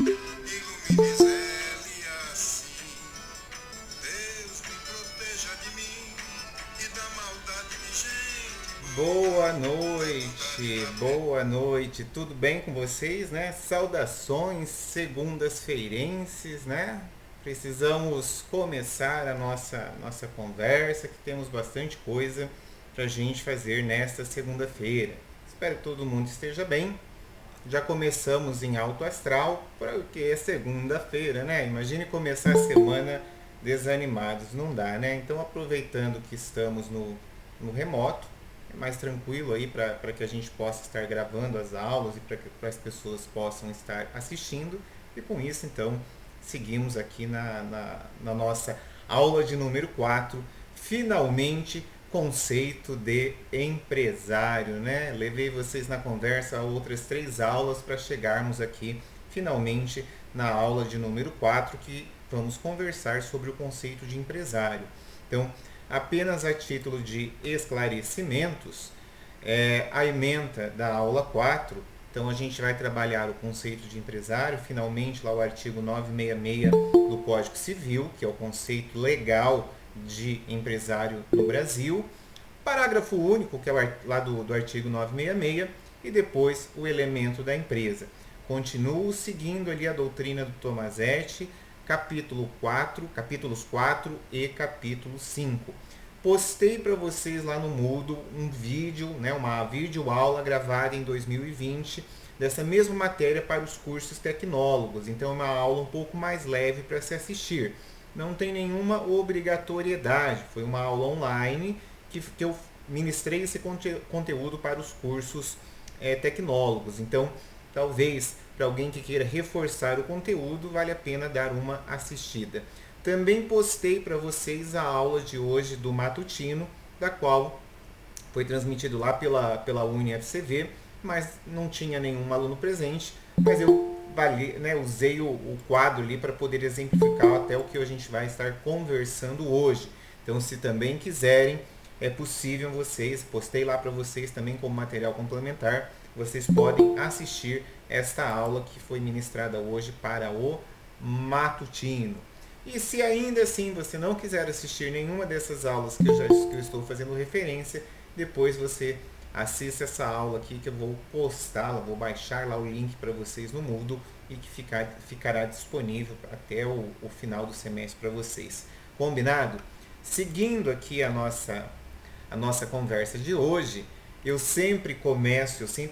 Ilumine ele assim. Deus me proteja de mim e da maldade de gente. Boa noite, tudo bem com vocês, né? Saudações segundas-feirenses, né? Precisamos começar a nossa conversa, que temos bastante coisa para a gente fazer nesta segunda-feira. Espero que todo mundo esteja bem. Já começamos em alto astral, porque é segunda-feira, né? Imagine começar a semana desanimados, não dá, né? Então, aproveitando que estamos no remoto, é mais tranquilo aí para que a gente possa estar gravando as aulas e para que as pessoas possam estar assistindo. E com isso, então, seguimos aqui na nossa aula de número 4. Finalmente, conceito de empresário, né? Levei vocês na conversa a outras 3 aulas para chegarmos aqui finalmente na aula de número 4, que vamos conversar sobre o conceito de empresário. Então, apenas a título de esclarecimentos, a ementa da aula 4. Então a gente vai trabalhar o conceito de empresário, finalmente lá o artigo 966 do Código Civil, que é o conceito legal de empresário no Brasil. Parágrafo único, que é lá do artigo 966, e depois o elemento da empresa. Continuo seguindo ali a doutrina do Tomazetti, capítulos 4 e capítulo 5. Postei para vocês lá no Moodle um vídeo, né, uma videoaula gravada em 2020 dessa mesma matéria para os cursos tecnólogos. Então é uma aula um pouco mais leve para se assistir. Não tem nenhuma obrigatoriedade. Foi uma aula online que eu ministrei esse conteúdo para os cursos tecnólogos. Então, talvez para alguém que queira reforçar o conteúdo, vale a pena dar uma assistida. Também postei para vocês a aula de hoje do matutino, da qual foi transmitido lá pela UniFCV, mas não tinha nenhum aluno presente, mas eu usei o quadro ali para poder exemplificar até o que a gente vai estar conversando hoje. Então, se também quiserem, é possível vocês, postei lá para vocês também como material complementar, vocês podem assistir esta aula que foi ministrada hoje para o matutino. E se ainda assim você não quiser assistir nenhuma dessas aulas que eu estou fazendo referência, depois você assista essa aula aqui que eu vou postá-la, vou baixar lá o link para vocês no Moodle e que ficará disponível até o final do semestre para vocês. Combinado? Seguindo aqui a nossa conversa de hoje, eu sempre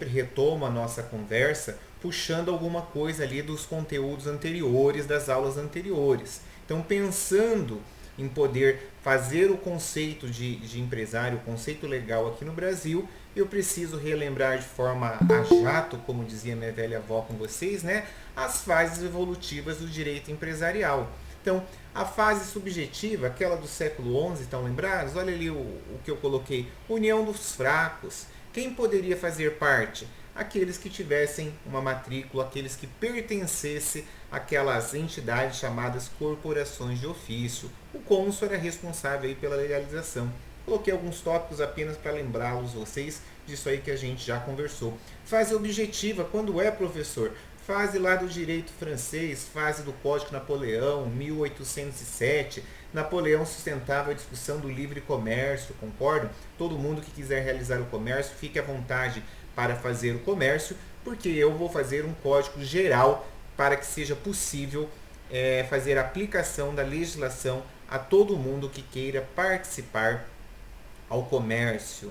retomo a nossa conversa puxando alguma coisa ali dos conteúdos anteriores, das aulas anteriores. Então, pensando em poder fazer o conceito de empresário, o conceito legal aqui no Brasil, eu preciso relembrar de forma a jato, como dizia minha velha avó com vocês, né, as fases evolutivas do direito empresarial. Então, a fase subjetiva, aquela do século XI, estão lembrados? Olha ali o que eu coloquei. União dos fracos. Quem poderia fazer parte? Aqueles que tivessem uma matrícula, aqueles que pertencessem àquelas entidades chamadas corporações de ofício. O cônsul era responsável aí pela legalização. Coloquei alguns tópicos apenas para lembrá-los vocês disso aí que a gente já conversou. Fase objetiva, quando é, professor? Fase lá do direito francês, fase do Código Napoleão, 1807. Napoleão sustentava a discussão do livre comércio, concordam? Todo mundo que quiser realizar o comércio, fique à vontade para fazer o comércio, porque eu vou fazer um código geral para que seja possível fazer a aplicação da legislação a todo mundo que queira participar ao comércio.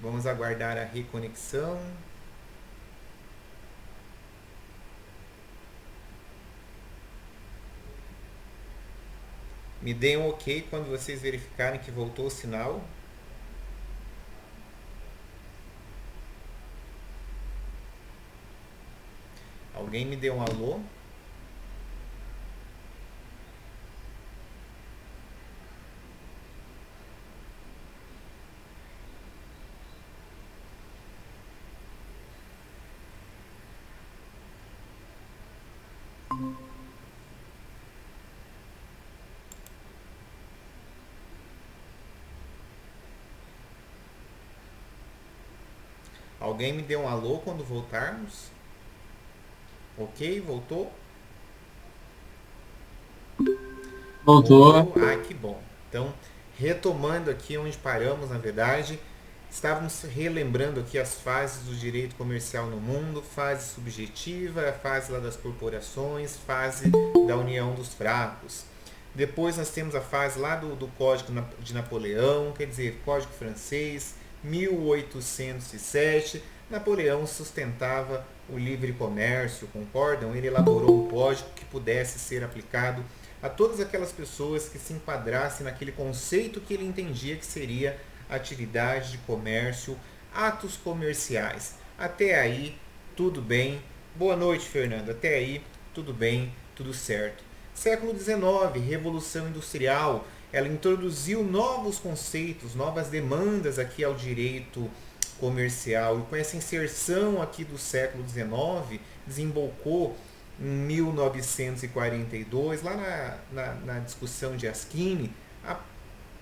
Vamos aguardar a reconexão. Me deem um ok quando vocês verificarem que voltou o sinal. Alguém me deu um alô? Alguém me deu um alô quando voltarmos? Ok? Voltou? Voltou. Voltou? Ah, que bom. Então, retomando aqui onde paramos, na verdade, estávamos relembrando aqui as fases do direito comercial no mundo, fase subjetiva, a fase lá das corporações, fase da união dos fracos. Depois nós temos a fase lá do Código de Napoleão, quer dizer, Código Francês, 1807. Napoleão sustentava o livre comércio, concordam? Ele elaborou um código que pudesse ser aplicado a todas aquelas pessoas que se enquadrassem naquele conceito que ele entendia que seria atividade de comércio, atos comerciais. Até aí, tudo bem. Boa noite, Fernando. Até aí, tudo bem, tudo certo. Século XIX, Revolução Industrial, ela introduziu novos conceitos, novas demandas aqui ao direito comercial. E com essa inserção aqui do século XIX, desembocou em 1942, lá na discussão de Askine, a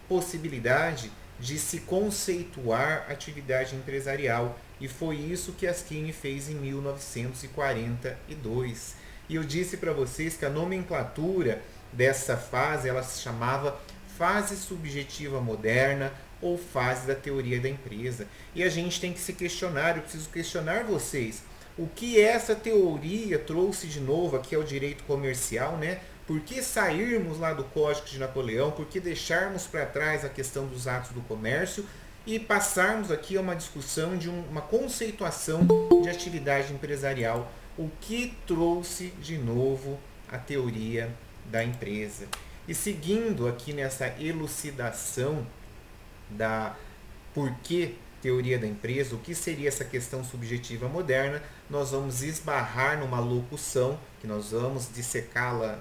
possibilidade de se conceituar atividade empresarial. E foi isso que Askine fez em 1942. E eu disse para vocês que a nomenclatura dessa fase, ela se chamava fase subjetiva moderna ou fase da teoria da empresa. E a gente tem que se questionar, eu preciso questionar vocês. O que essa teoria trouxe de novo aqui ao direito comercial, né? Por que sairmos lá do Código de Napoleão? Por que deixarmos para trás a questão dos atos do comércio e passarmos aqui a uma discussão de uma conceituação de atividade empresarial? O que trouxe de novo a teoria da empresa? E seguindo aqui nessa elucidação da porquê teoria da empresa, o que seria essa questão subjetiva moderna, nós vamos esbarrar numa locução, que nós vamos dissecá-la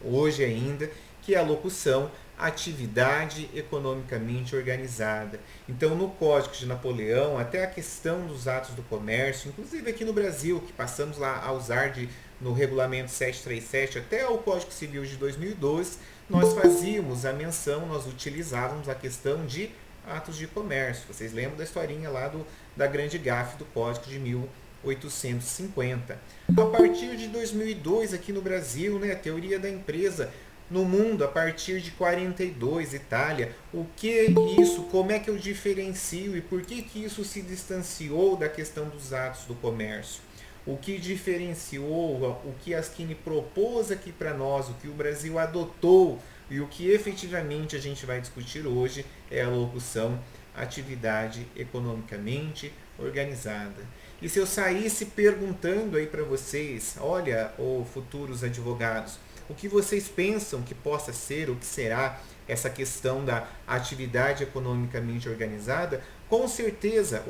hoje ainda, que é a locução atividade economicamente organizada. Então, no Código de Napoleão, até a questão dos atos do comércio, inclusive aqui no Brasil, que passamos lá a usar no Regulamento 737 até o Código Civil de 2012, nós fazíamos a menção, nós utilizávamos a questão de atos de comércio. Vocês lembram da historinha lá da grande gafe do Código de 1850. A partir de 2002, aqui no Brasil, né, a teoria da empresa. No mundo, a partir de 42, Itália, o que isso, como é que eu diferencio e por que isso se distanciou da questão dos atos do comércio? O que diferenciou, o que Askine propôs aqui para nós, o que o Brasil adotou e o que efetivamente a gente vai discutir hoje é a locução atividade economicamente organizada. E se eu saísse perguntando aí para vocês, olha, futuros advogados, o que vocês pensam que possa ser, o que será essa questão da atividade economicamente organizada, com certeza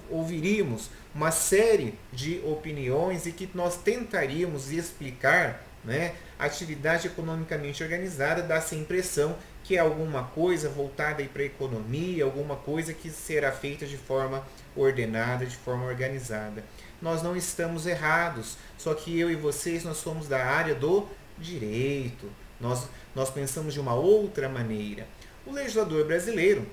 ouviríamos uma série de opiniões e que nós tentaríamos explicar, né, a atividade economicamente organizada dá-se a impressão que é alguma coisa voltada para a economia, alguma coisa que será feita de forma ordenada, de forma organizada. Nós não estamos errados, só que eu e vocês, nós somos da área do direito. Nós pensamos de uma outra maneira. O legislador brasileiro,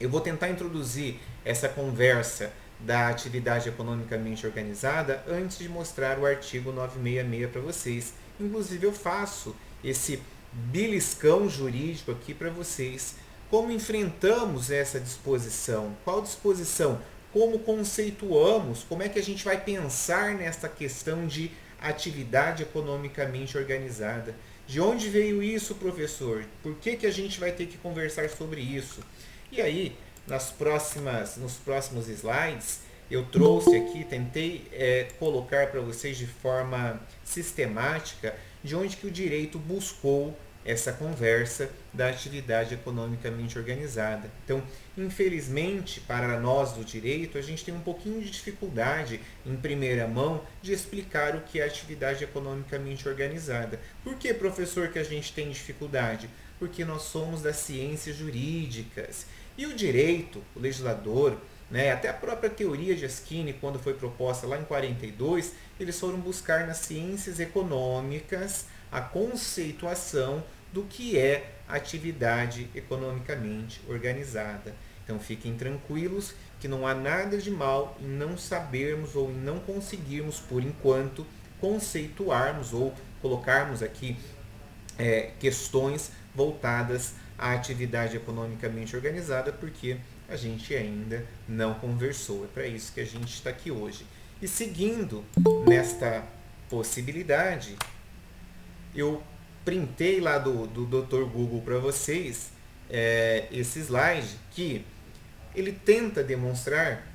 eu vou tentar introduzir essa conversa da atividade economicamente organizada antes de mostrar o artigo 966 para vocês. Inclusive eu faço esse beliscão jurídico aqui para vocês. Como enfrentamos essa disposição? Qual disposição? Como conceituamos? Como é que a gente vai pensar nessa questão de atividade economicamente organizada? De onde veio isso, professor? Por que a gente vai ter que conversar sobre isso? E aí, nos próximos slides, eu trouxe aqui, tentei colocar para vocês de forma sistemática de onde que o direito buscou essa conversa da atividade economicamente organizada. Então, infelizmente, para nós do direito, a gente tem um pouquinho de dificuldade, em primeira mão, de explicar o que é atividade economicamente organizada. Por que, professor, que a gente tem dificuldade? Porque nós somos das ciências jurídicas. E o direito, o legislador, né, até a própria teoria de Askine, quando foi proposta lá em 42, eles foram buscar nas ciências econômicas a conceituação do que é atividade economicamente organizada. Então fiquem tranquilos que não há nada de mal em não sabermos ou em não conseguirmos, por enquanto, conceituarmos ou colocarmos aqui questões voltadas à atividade economicamente organizada, porque a gente ainda não conversou. É para isso que a gente está aqui hoje. E seguindo nesta possibilidade, eu printei lá do Dr. Google para vocês esse slide que ele tenta demonstrar,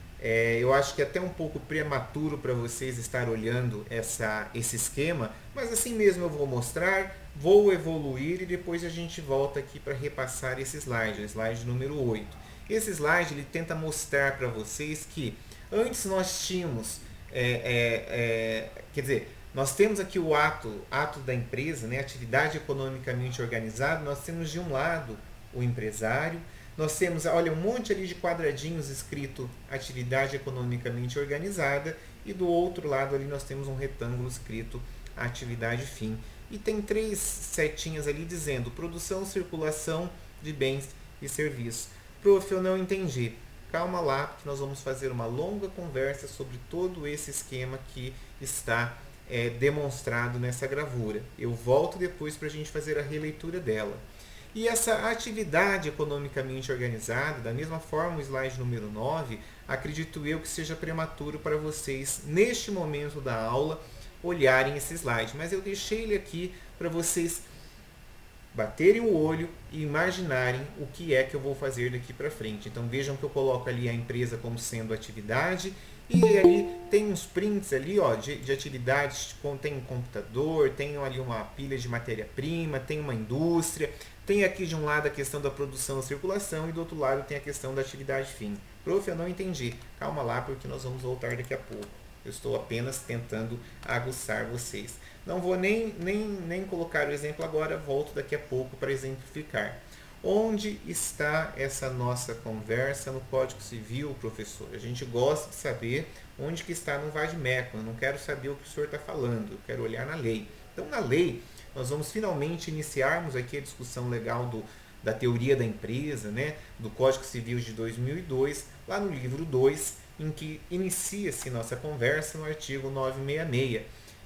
eu acho que é até um pouco prematuro para vocês estar olhando esse esquema, mas assim mesmo eu vou mostrar, vou evoluir e depois a gente volta aqui para repassar esse slide, o slide número 8. Esse slide ele tenta mostrar para vocês que antes nós tínhamos, quer dizer, nós temos aqui o ato da empresa, né, atividade economicamente organizada, nós temos de um lado o empresário, nós temos, olha, um monte ali de quadradinhos escrito atividade economicamente organizada e do outro lado ali nós temos um retângulo escrito atividade fim. E tem 3 setinhas ali dizendo produção, circulação de bens e serviços. Prof, eu não entendi. Calma lá, porque nós vamos fazer uma longa conversa sobre todo esse esquema que está demonstrado nessa gravura. Eu volto depois para a gente fazer a releitura dela. E essa atividade economicamente organizada, da mesma forma o slide número 9, acredito eu que seja prematuro para vocês, neste momento da aula, olharem esse slide. Mas eu deixei ele aqui para vocês baterem o olho e imaginarem o que é que eu vou fazer daqui para frente. Então vejam que eu coloco ali a empresa como sendo atividade e ali tem uns prints ali, ó, de atividades, tem um computador, tem ali uma pilha de matéria-prima, tem uma indústria, tem aqui de um lado a questão da produção e circulação e do outro lado tem a questão da atividade fim. Prof, eu não entendi. Calma lá porque nós vamos voltar daqui a pouco. Eu estou apenas tentando aguçar vocês. Não vou nem colocar o exemplo agora, volto daqui a pouco para exemplificar. Onde está essa nossa conversa no Código Civil, professor? A gente gosta de saber onde que está no vade-mecum. Eu não quero saber o que o senhor está falando, eu quero olhar na lei. Então, na lei, nós vamos finalmente iniciarmos aqui a discussão legal da teoria da empresa, né, do Código Civil de 2002, lá no livro 2, em que inicia-se nossa conversa no artigo 966.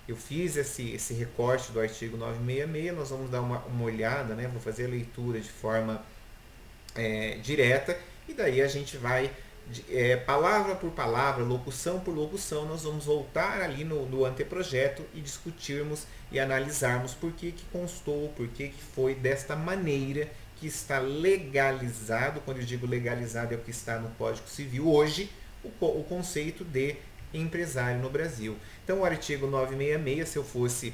Eu fiz esse recorte do artigo 966, nós vamos dar uma olhada, né? Vou fazer a leitura de forma direta e daí a gente vai, palavra por palavra, locução por locução, nós vamos voltar ali no anteprojeto e discutirmos e analisarmos por que constou, por que foi desta maneira que está legalizado. Quando eu digo legalizado é o que está no Código Civil hoje, o conceito de empresário no Brasil. Então o artigo 966, se eu fosse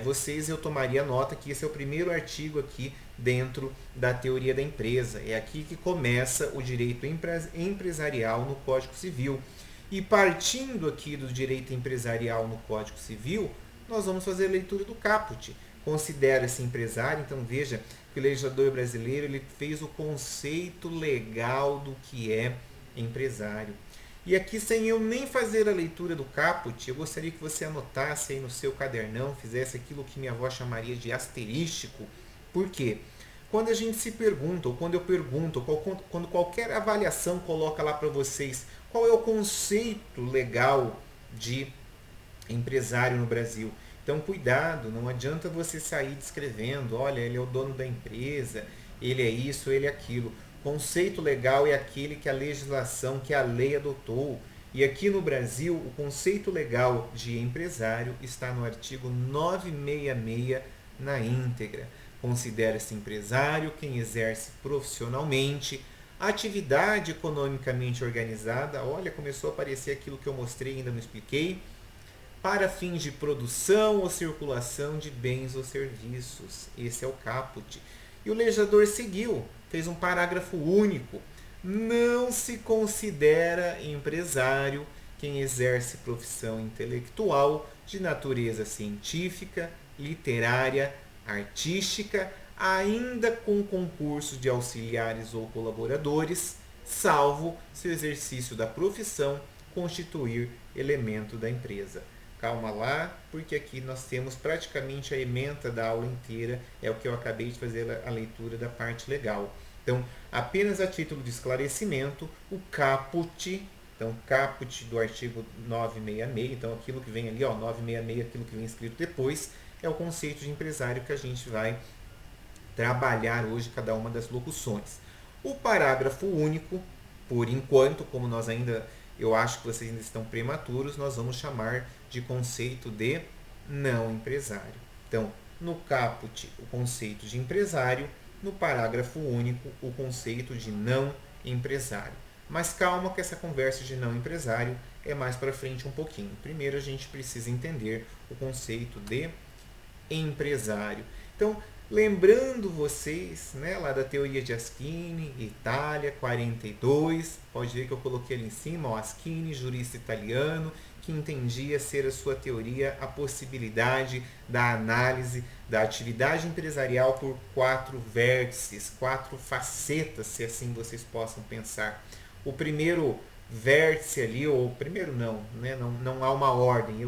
vocês, eu tomaria nota que esse é o primeiro artigo aqui dentro da teoria da empresa. É aqui que começa o direito empresarial no Código Civil. E partindo aqui do direito empresarial no Código Civil, nós vamos fazer a leitura do caput. Considera-se empresário, então veja que o legislador brasileiro ele fez o conceito legal do que é empresário. E aqui, sem eu nem fazer a leitura do caput, eu gostaria que você anotasse aí no seu cadernão, fizesse aquilo que minha avó chamaria de asterístico. Por quê? Quando a gente se pergunta, ou quando eu pergunto, quando qualquer avaliação coloca lá para vocês qual é o conceito legal de empresário no Brasil. Então, cuidado, não adianta você sair descrevendo, olha, ele é o dono da empresa, ele é isso, ele é aquilo. Conceito legal é aquele que a legislação, que a lei adotou. E aqui no Brasil, o conceito legal de empresário está no artigo 966 na íntegra. Considera-se empresário quem exerce profissionalmente atividade economicamente organizada. Olha, começou a aparecer aquilo que eu mostrei e ainda não expliquei. Para fins de produção ou circulação de bens ou serviços. Esse é o caput. E o legislador seguiu, fez um parágrafo único. Não se considera empresário quem exerce profissão intelectual de natureza científica, literária, artística, ainda com concurso de auxiliares ou colaboradores, salvo se o exercício da profissão constituir elemento da empresa. Calma lá, porque aqui nós temos praticamente a ementa da aula inteira, é o que eu acabei de fazer a leitura da parte legal. Então, apenas a título de esclarecimento, o caput, Então, caput do artigo 966, então aquilo que vem ali, ó, 966, aquilo que vem escrito depois, é o conceito de empresário que a gente vai trabalhar hoje cada uma das locuções. O parágrafo único, por enquanto, como nós ainda, eu acho que vocês ainda estão prematuros, nós vamos chamar de conceito de não empresário. Então, no caput, o conceito de empresário, no parágrafo único, o conceito de não empresário. Mas calma que essa conversa de não empresário é mais para frente um pouquinho. Primeiro a gente precisa entender o conceito de empresário. Então, lembrando vocês, né, lá da teoria de Aschini, Itália, 42, pode ver que eu coloquei ali em cima, ó, Aschini, jurista italiano, que entendia ser a sua teoria a possibilidade da análise da atividade empresarial por 4 vértices, 4 facetas, se assim vocês possam pensar. O primeiro vértice ali, ou primeiro não, né? Não há uma ordem.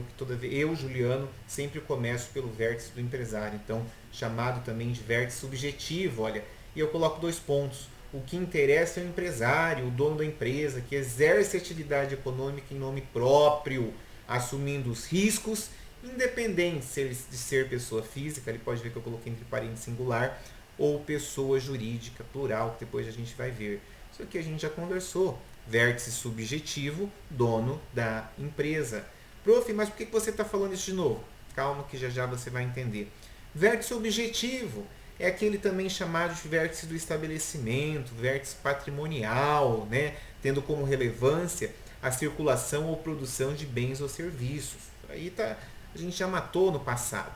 Eu, Juliano, sempre começo pelo vértice do empresário, então chamado também de vértice subjetivo, olha. E eu coloco 2 pontos. O que interessa é o empresário, o dono da empresa, que exerce atividade econômica em nome próprio, assumindo os riscos, independente de ser pessoa física, ele pode ver que eu coloquei entre parênteses singular, ou pessoa jurídica, plural, que depois a gente vai ver. Isso aqui a gente já conversou. Vértice subjetivo, dono da empresa. Prof, mas por que você está falando isso de novo? Calma que já você vai entender. Vértice objetivo é aquele também chamado de vértice do estabelecimento, vértice patrimonial, né? Tendo como relevância a circulação ou produção de bens ou serviços. Aí a gente já matou no passado.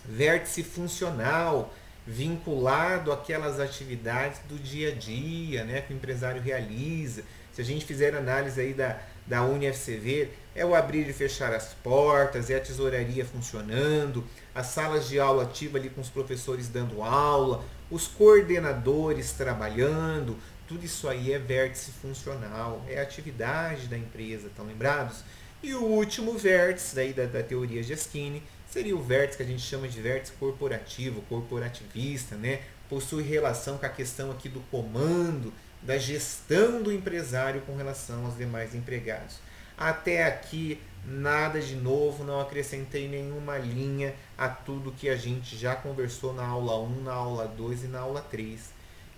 Vértice funcional, vinculado àquelas atividades do dia a dia, né, que o empresário realiza. Se a gente fizer análise aí da UniFCV, é o abrir e fechar as portas, é a tesouraria funcionando, as salas de aula ativa ali com os professores dando aula, os coordenadores trabalhando, tudo isso aí é vértice funcional, é a atividade da empresa, estão lembrados? E o último vértice daí da teoria de Aschini seria o vértice que a gente chama de vértice corporativo, corporativista, né? Possui relação com a questão aqui do comando, da gestão do empresário com relação aos demais empregados. Até aqui, nada de novo, não acrescentei nenhuma linha a tudo que a gente já conversou na aula 1, na aula 2 e na aula 3.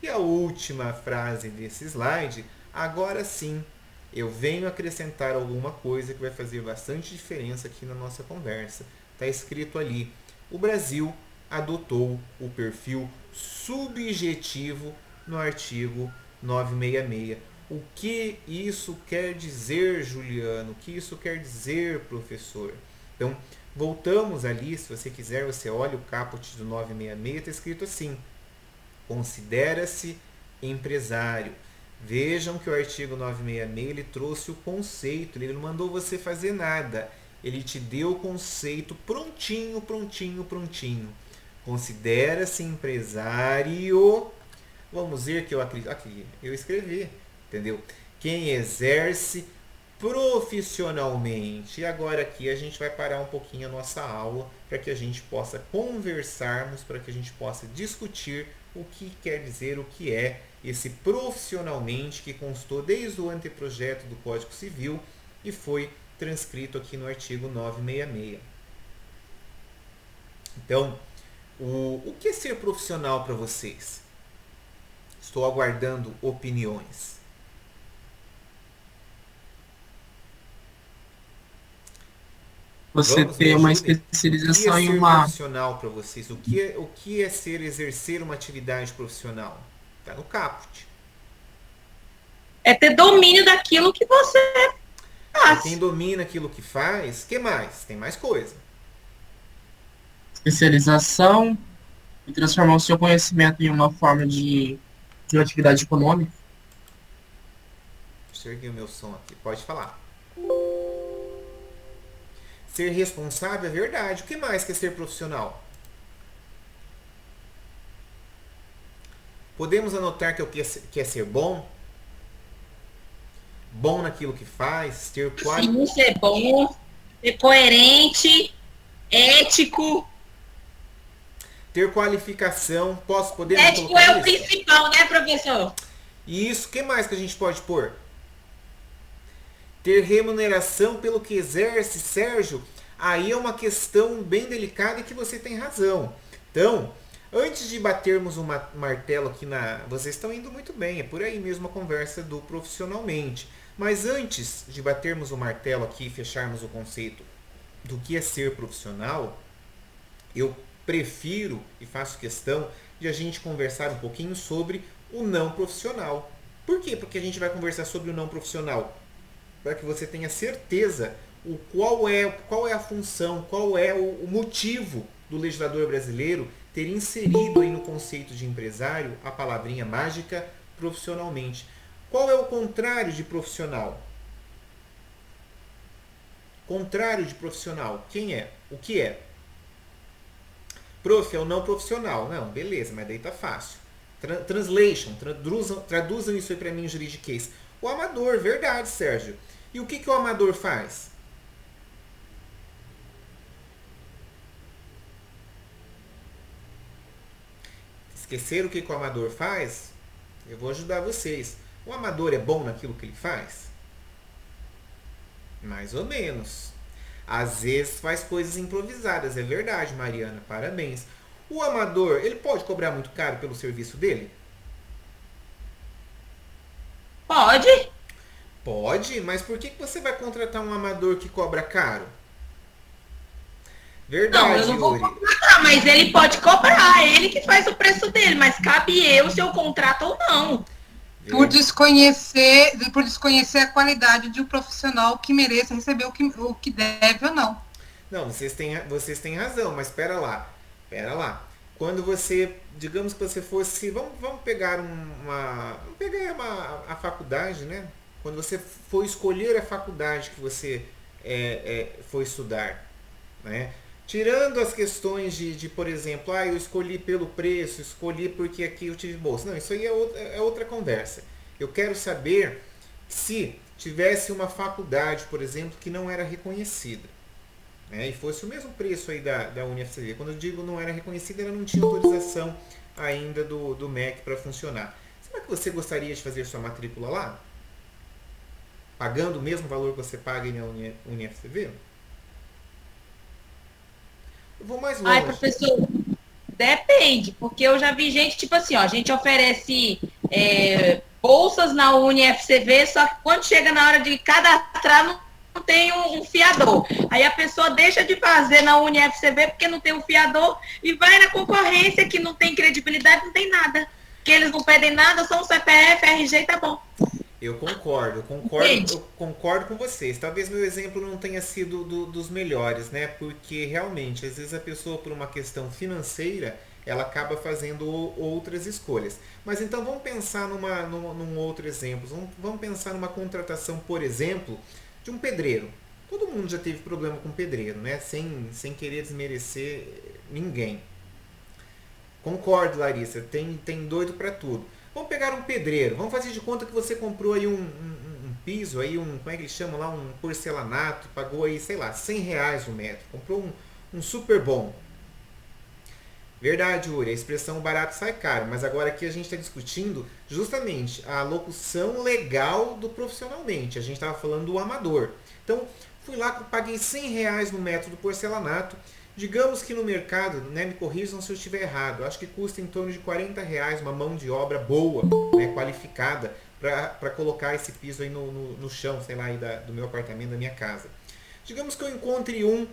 E a última frase desse slide, agora sim, eu venho acrescentar alguma coisa que vai fazer bastante diferença aqui na nossa conversa. Está escrito ali, o Brasil adotou o perfil subjetivo no artigo 966. O que isso quer dizer, Juliano? O que isso quer dizer, professor? Então, voltamos ali, se você quiser, você olha o caput do 966, está escrito assim, considera-se empresário. Vejam que o artigo 966 ele trouxe o conceito, ele não mandou você fazer nada. Ele te deu o conceito prontinho, prontinho, prontinho. Considera-se empresário. Vamos ver que eu acredito. Aqui, eu escrevi, entendeu? Quem exerce profissionalmente. E agora aqui a gente vai parar um pouquinho a nossa aula para que a gente possa conversarmos, para que a gente possa discutir o que quer dizer, o que é esse profissionalmente que constou desde o anteprojeto do Código Civil e foi transcrito aqui no artigo 966. Então, o que é ser profissional para vocês? Estou aguardando opiniões. Você ter uma especialização em uma... profissional para vocês? O que é exercer uma atividade profissional? Está no caput. É ter domínio daquilo que você faz. Quem domina aquilo que faz, o que mais? Tem mais coisa. Especialização e transformar o seu conhecimento em uma forma de uma atividade econômica. Deixa eu erguer o meu som aqui. Pode falar. Ser responsável é verdade. O que mais que é ser profissional? Podemos anotar que o que é ser bom? Bom naquilo que faz, ter Sim, ser bom, ser coerente, ético. Ter qualificação. Podemos Ético colocar é o isso? principal, né, professor? E isso, o que mais que a gente pode pôr? ter remuneração pelo que exerce, Sérgio, aí é uma questão bem delicada e que você tem razão. Então, antes de batermos um martelo aqui vocês estão indo muito bem, é por aí mesmo a conversa do profissionalmente. Mas antes de batermos o martelo aqui e fecharmos o conceito do que é ser profissional, eu prefiro e faço questão de a gente conversar um pouquinho sobre o não profissional. Por quê? Porque a gente vai conversar sobre o não profissional para que você tenha certeza qual é a função, qual é o motivo do legislador brasileiro ter inserido aí no conceito de empresário a palavrinha mágica profissionalmente. Qual é o contrário de profissional? Contrário de profissional, quem é? O que é? Prof, é o não profissional. Não, beleza, mas daí tá fácil. Translation, traduzam isso aí para mim em juridiquês. O amador, verdade, Sérgio. E o que o amador faz? Esqueceram o que o amador faz? Eu vou ajudar vocês. O amador é bom naquilo que ele faz? Mais ou menos. Às vezes faz coisas improvisadas, é verdade, Mariana, parabéns. O amador, ele pode cobrar muito caro pelo serviço dele? Pode. Pode, mas por que você vai contratar um amador que cobra caro? Verdade, Não, eu não vou Yuri. contratar, mas ele pode cobrar, ele que faz o preço dele, mas cabe eu se eu contrato ou não. Por desconhecer a qualidade de um profissional que mereça receber o que deve ou não. Não, vocês têm razão, mas espera lá. Quando você, digamos que você fosse, vamos pegar a faculdade, né? Quando você for escolher a faculdade que você for estudar, né? Tirando as questões de, por exemplo, eu escolhi pelo preço, escolhi porque aqui eu tive bolsa. Não, isso aí é outra conversa. Eu quero saber se tivesse uma faculdade, por exemplo, que não era reconhecida, né, e fosse o mesmo preço aí da UniFCV. Quando eu digo não era reconhecida, ela não tinha autorização ainda do MEC para funcionar. Será que você gostaria de fazer sua matrícula lá? Pagando o mesmo valor que você paga na UniFCV? Eu vou mais longe. Ai, professor, depende, porque eu já vi gente, tipo assim, ó, a gente oferece bolsas na UniFCV, só que quando chega na hora de cadastrar, não tem um fiador. Aí a pessoa deixa de fazer na UniFCV porque não tem um fiador e vai na concorrência que não tem credibilidade, não tem nada. Que eles não pedem nada, só um CPF, RG, tá bom. Eu concordo com vocês. Talvez meu exemplo não tenha sido dos melhores, né? Porque realmente, às vezes a pessoa, por uma questão financeira, ela acaba fazendo outras escolhas. Mas então vamos pensar num outro exemplo. Vamos pensar numa contratação, por exemplo, de um pedreiro. Todo mundo já teve problema com pedreiro, né? Sem querer desmerecer ninguém. Concordo, Larissa. Tem doido para tudo. Vamos pegar um pedreiro. Vamos fazer de conta que você comprou aí um piso, aí como é que eles chamam lá? Um porcelanato. Pagou aí, sei lá, R$100 o metro. Comprou um super bom. Verdade, Uri. A expressão barato sai caro. Mas agora aqui a gente está discutindo justamente a locução legal do profissionalmente. A gente estava falando do amador. Então, fui lá, paguei R$100 no metro do porcelanato. Digamos que no mercado, né, me corrijam se eu estiver errado, acho que custa em torno de R$40 uma mão de obra boa, né, qualificada, para colocar esse piso aí no chão, sei lá, aí do meu apartamento, da minha casa. Digamos que eu encontre um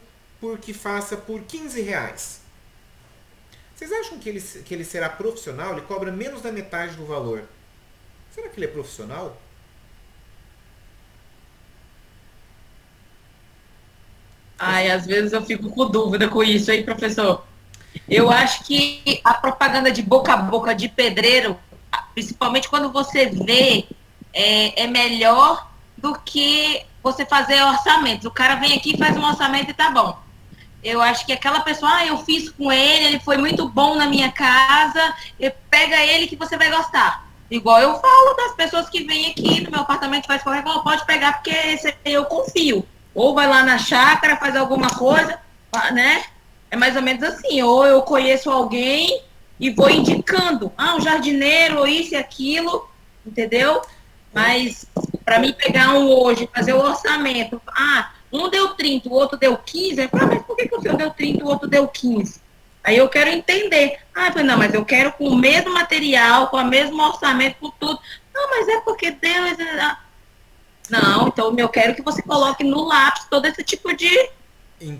que faça por R$15. Vocês acham que ele será profissional? Ele cobra menos da metade do valor. Será que ele é profissional? Ai, às vezes eu fico com dúvida com isso, hein, professor? Eu acho que a propaganda de boca a boca de pedreiro, principalmente quando você vê, é melhor do que você fazer orçamentos. O cara vem aqui, faz um orçamento e tá bom. Eu acho que aquela pessoa, eu fiz com ele foi muito bom na minha casa, pega ele que você vai gostar. Igual eu falo das pessoas que vêm aqui no meu apartamento, faz qualquer coisa, pode pegar, porque esse aí eu confio. Ou vai lá na chácara, faz alguma coisa, né? É mais ou menos assim. Ou eu conheço alguém e vou indicando. Um jardineiro, ou isso e aquilo, entendeu? Mas Para mim pegar um hoje, fazer o orçamento, um deu 30, o outro deu 15, mas por que o seu deu 30 e o outro deu 15? Aí eu quero entender. Eu falei, não, mas eu quero com o mesmo material, com o mesmo orçamento, com tudo. Não, mas é porque Deus... Não, então eu quero que você coloque no lápis todo esse tipo de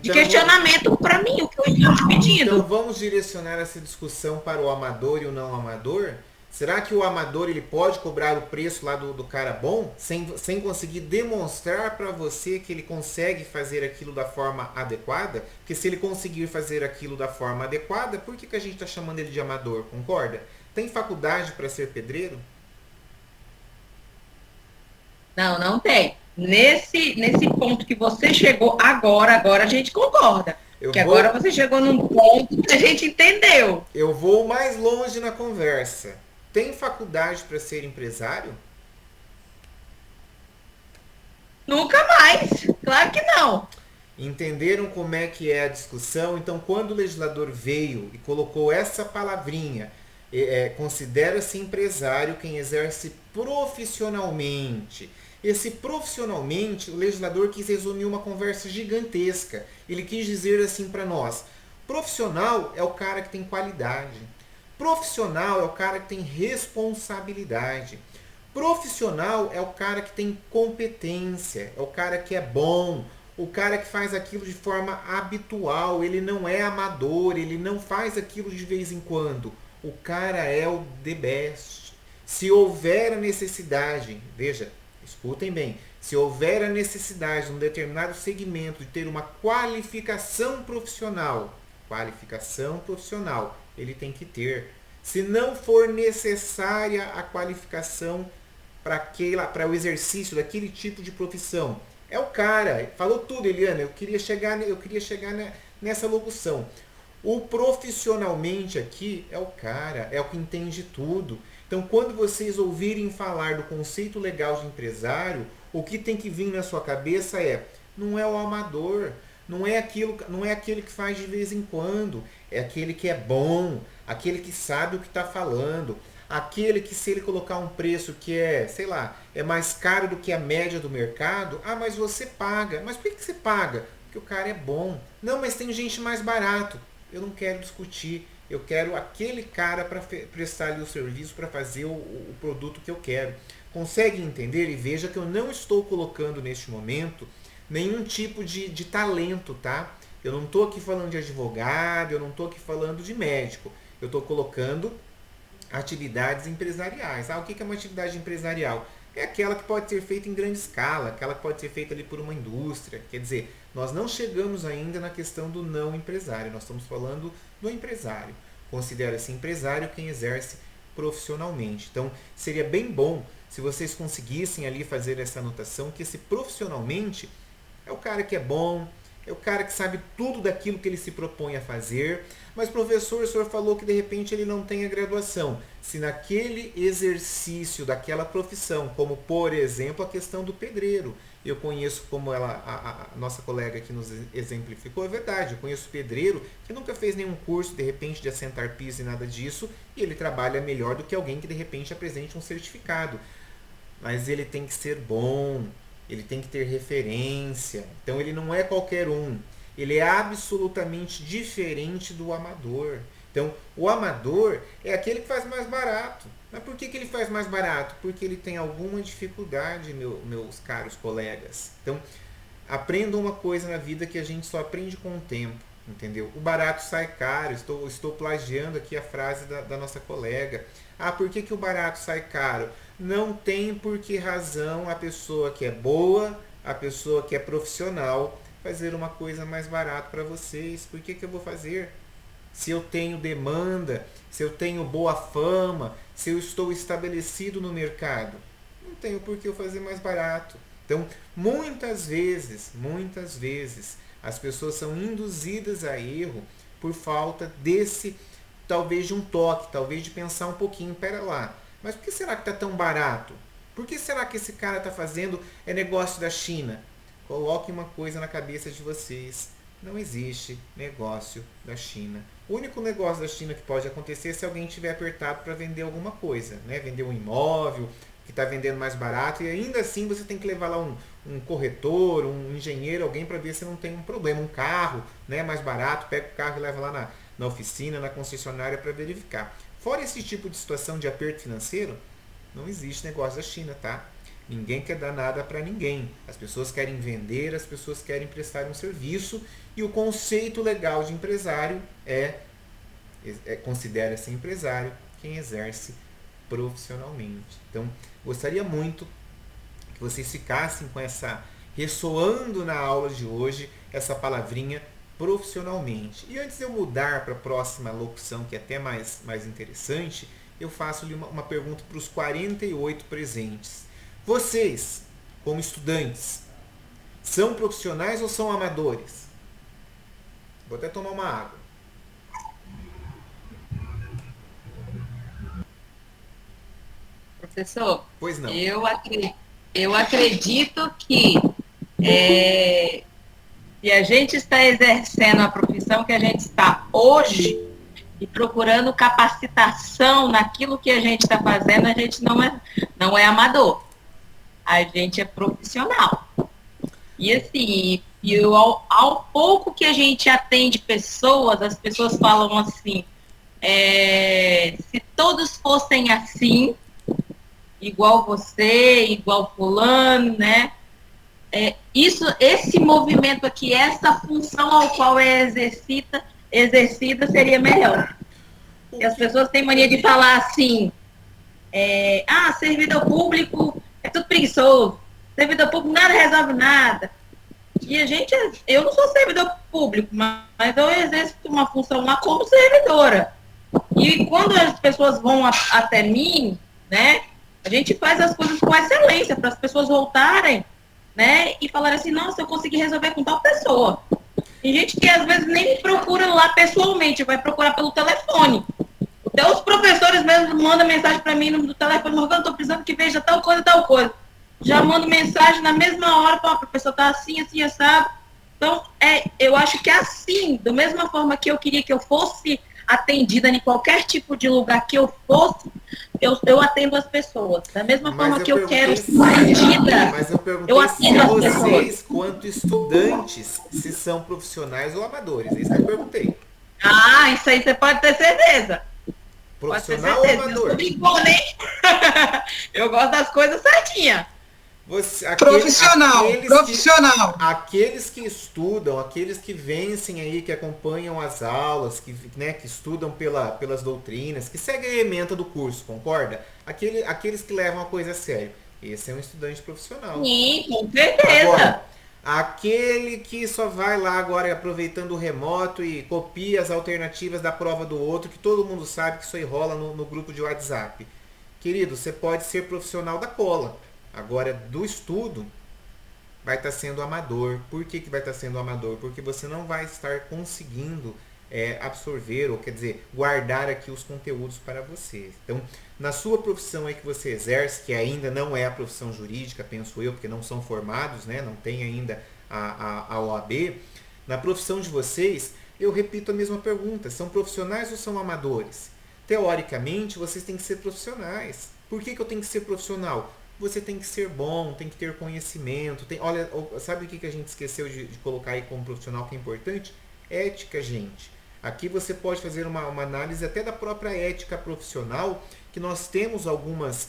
questionamento para mim, o que eu estou te pedindo. Então vamos direcionar essa discussão para o amador e o não amador? Será que o amador ele pode cobrar o preço lá do cara bom, sem conseguir demonstrar para você que ele consegue fazer aquilo da forma adequada? Porque se ele conseguir fazer aquilo da forma adequada, por que a gente está chamando ele de amador? Concorda? Tem faculdade para ser pedreiro? Não tem. Nesse ponto que você chegou agora a gente concorda. Agora você chegou num ponto que a gente entendeu. Eu vou mais longe na conversa. Tem faculdade para ser empresário? Nunca mais. Claro que não. Entenderam como é que é a discussão? Então, quando o legislador veio e colocou essa palavrinha, considera-se empresário quem exerce profissionalmente. Esse profissionalmente, o legislador quis resumir uma conversa gigantesca. Ele quis dizer assim para nós: profissional é o cara que tem qualidade. Profissional é o cara que tem responsabilidade. Profissional é o cara que tem competência, é o cara que é bom, o cara que faz aquilo de forma habitual, ele não é amador, ele não faz aquilo de vez em quando. O cara é o the best. Se houver a necessidade, veja, escutem bem, se houver a necessidade de um determinado segmento de ter uma qualificação profissional, ele tem que ter. Se não for necessária a qualificação para o exercício daquele tipo de profissão, é o cara. Falou tudo, Eliana. Eu queria chegar nessa locução. O profissionalmente aqui é o cara, é o que entende tudo. Então, quando vocês ouvirem falar do conceito legal de empresário, o que tem que vir na sua cabeça não é o amador, não é aquele que faz de vez em quando, é aquele que é bom, aquele que sabe o que está falando, aquele que, se ele colocar um preço que é mais caro do que a média do mercado, mas você paga. Mas por que você paga? Porque o cara é bom. Não, mas tem gente mais barato. Eu não quero discutir. Eu quero aquele cara para prestar ali o serviço, para fazer o produto que eu quero. Consegue entender? E veja que eu não estou colocando neste momento nenhum tipo de talento, tá? Eu não estou aqui falando de advogado, eu não estou aqui falando de médico. Eu estou colocando atividades empresariais. O que é uma atividade empresarial? É aquela que pode ser feita em grande escala, aquela que pode ser feita ali por uma indústria. Quer dizer, nós não chegamos ainda na questão do não empresário, nós estamos falando do empresário. Considera-se empresário quem exerce profissionalmente. Então, seria bem bom se vocês conseguissem ali fazer essa anotação, que esse profissionalmente é o cara que é bom, é o cara que sabe tudo daquilo que ele se propõe a fazer. Mas, professor, o senhor falou que de repente ele não tem a graduação. Se naquele exercício daquela profissão, como por exemplo a questão do pedreiro, eu conheço, como a nossa colega aqui nos exemplificou, é verdade, eu conheço pedreiro que nunca fez nenhum curso de repente de assentar piso e nada disso, e ele trabalha melhor do que alguém que de repente apresente um certificado. Mas ele tem que ser bom, ele tem que ter referência, então ele não é qualquer um. Ele é absolutamente diferente do amador. Então, o amador é aquele que faz mais barato. Mas por que ele faz mais barato? Porque ele tem alguma dificuldade, meus caros colegas. Então, aprendam uma coisa na vida que a gente só aprende com o tempo, entendeu? O barato sai caro. Estou plagiando aqui a frase da nossa colega. Por que o barato sai caro? Não tem por que razão a pessoa que é boa, a pessoa que é profissional, fazer uma coisa mais barata para vocês. Por que eu vou fazer? Se eu tenho demanda, se eu tenho boa fama, se eu estou estabelecido no mercado, não tenho por que eu fazer mais barato. Então, muitas vezes, as pessoas são induzidas a erro por falta talvez de um toque, talvez de pensar um pouquinho, pera lá, mas por que será que está tão barato? Por que será que esse cara está fazendo negócio da China? Coloque uma coisa na cabeça de vocês. Não existe negócio da China. O único negócio da China que pode acontecer é se alguém estiver apertado para vender alguma coisa, né? Vender um imóvel, que está vendendo mais barato, e ainda assim você tem que levar lá um corretor, um engenheiro, alguém para ver se não tem um problema. Um carro, né, mais barato, pega o carro e leva lá na oficina, na concessionária para verificar. Fora esse tipo de situação de aperto financeiro, não existe negócio da China, tá? Ninguém quer dar nada para ninguém. As pessoas querem vender, as pessoas querem prestar um serviço, e o conceito legal de empresário considera-se empresário quem exerce profissionalmente. Então, gostaria muito que vocês ficassem com essa, ressoando na aula de hoje, essa palavrinha profissionalmente. E antes de eu mudar para a próxima locução, que é até mais interessante, eu faço-lhe uma pergunta para os 48 presentes. Vocês, como estudantes, são profissionais ou são amadores? Vou até tomar uma água. Professor, Pois não. eu acredito que se a gente está exercendo a profissão que a gente está hoje e procurando capacitação naquilo que a gente está fazendo, a gente não é amador. A gente é profissional. E assim, ao pouco que a gente atende pessoas, as pessoas falam assim, se todos fossem assim, igual você, igual fulano, né? Esse movimento aqui, essa função ao qual é exercida seria melhor. E as pessoas têm mania de falar assim, servidor público é tudo preguiçoso, servidor público nada resolve nada. E eu não sou servidor público, mas eu exerço uma função lá como servidora. E quando as pessoas vão até mim, né, a gente faz as coisas com excelência, para as pessoas voltarem, né, e falarem assim, nossa, eu consegui resolver com tal pessoa. Tem gente que às vezes nem procura lá pessoalmente, vai procurar pelo telefone. Até os professores mesmo mandam mensagem para mim no telefone, Morgana, estou precisando que veja tal coisa. Já mando mensagem na mesma hora, a professora está assim, assado. Então, eu acho que é assim, da mesma forma que eu queria que eu fosse atendida em qualquer tipo de lugar que eu fosse, eu atendo as pessoas. Da mesma forma que eu quero ser atendida, mas eu perguntei eu atendo as pessoas. Vocês, quanto estudantes, se são profissionais ou amadores. É isso que eu perguntei. Isso aí você pode ter certeza. Profissional ou amador? Eu gosto das coisas certinhas. Profissional. Aqueles que estudam, aqueles que vencem aí, que acompanham as aulas, que estudam pelas doutrinas, que seguem a ementa do curso, concorda? Aqueles que levam a coisa a sério. Esse é um estudante profissional. Sim, com certeza. Agora, aquele que só vai lá agora aproveitando o remoto e copia as alternativas da prova do outro, que todo mundo sabe que isso aí rola no grupo de WhatsApp. Querido, você pode ser profissional da cola. Agora, do estudo, vai estar sendo amador. Por que vai estar sendo amador? Porque você não vai estar conseguindo absorver, ou quer dizer, guardar aqui os conteúdos para você. Então, na sua profissão aí que você exerce, que ainda não é a profissão jurídica, penso eu, porque não são formados, né? Não tem ainda a OAB, na profissão de vocês, eu repito a mesma pergunta, são profissionais ou são amadores? Teoricamente, vocês têm que ser profissionais. Por que eu tenho que ser profissional? Você tem que ser bom, tem que ter conhecimento. Olha, sabe o que a gente esqueceu de colocar aí como profissional que é importante? Ética, gente. Aqui você pode fazer uma análise até da própria ética profissional, que nós temos algumas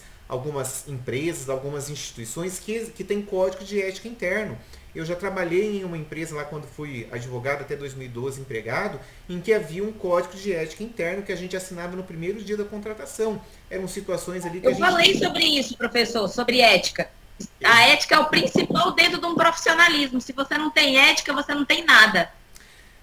empresas, algumas instituições que têm código de ética interno. Eu já trabalhei em uma empresa lá quando fui advogado até 2012, empregado, em que havia um código de ética interno que a gente assinava no primeiro dia da contratação. Eram situações ali que eu falei sobre isso, professor, sobre ética. A ética é o principal dentro de um profissionalismo. Se você não tem ética, você não tem nada.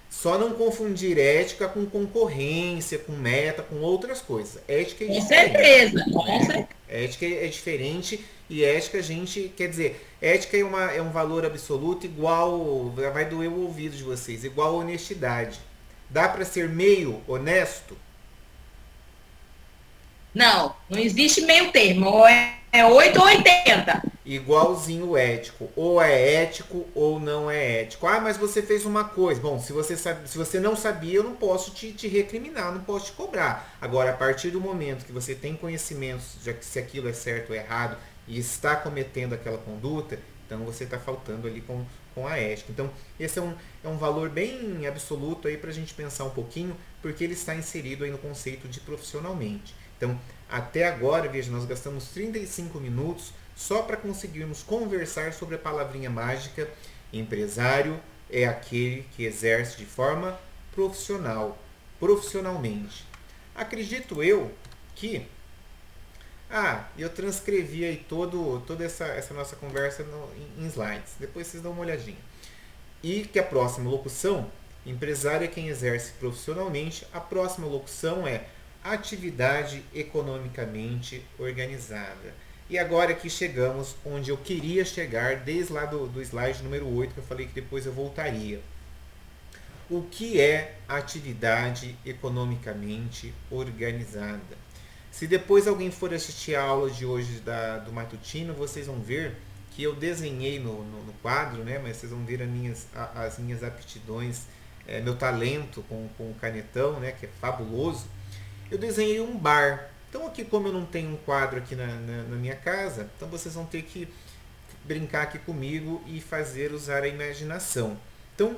Só não confundir ética com concorrência, com meta, com outras coisas. Ética é com diferente. Certeza, com certeza. Ética é diferente e ética a gente, quer dizer, ética é um valor absoluto igual, vai doer o ouvido de vocês, igual a honestidade. Dá para ser meio honesto? Não existe meio termo, ou é 8 ou 80. igualzinho ético. Ou é ético ou não é ético. Ah, mas você fez uma coisa. Bom, se você não sabia, eu não posso te recriminar, não posso te cobrar. Agora, a partir do momento que você tem conhecimentos, já que se aquilo é certo ou errado, e está cometendo aquela conduta, então você está faltando ali com a ética. Então, esse é um valor bem absoluto aí para a gente pensar um pouquinho, porque ele está inserido aí no conceito de profissionalmente. Então, até agora, veja, nós gastamos 35 minutos só para conseguirmos conversar sobre a palavrinha mágica. Empresário é aquele que exerce de forma profissional, profissionalmente. Acredito eu que eu transcrevi aí toda essa nossa conversa em slides. Depois vocês dão uma olhadinha. E que a próxima locução, empresário é quem exerce profissionalmente. A próxima locução é atividade economicamente organizada. E agora que chegamos onde eu queria chegar, desde lá do slide número 8, que eu falei que depois eu voltaria. O que é atividade economicamente organizada? Se depois alguém for assistir a aula de hoje do Matutino, vocês vão ver que eu desenhei no quadro, né? Mas vocês vão ver as minhas aptidões, meu talento com o canetão, né? Que é fabuloso. Eu desenhei um bar. Então aqui, como eu não tenho um quadro aqui na minha casa, então vocês vão ter que brincar aqui comigo e usar a imaginação. Então,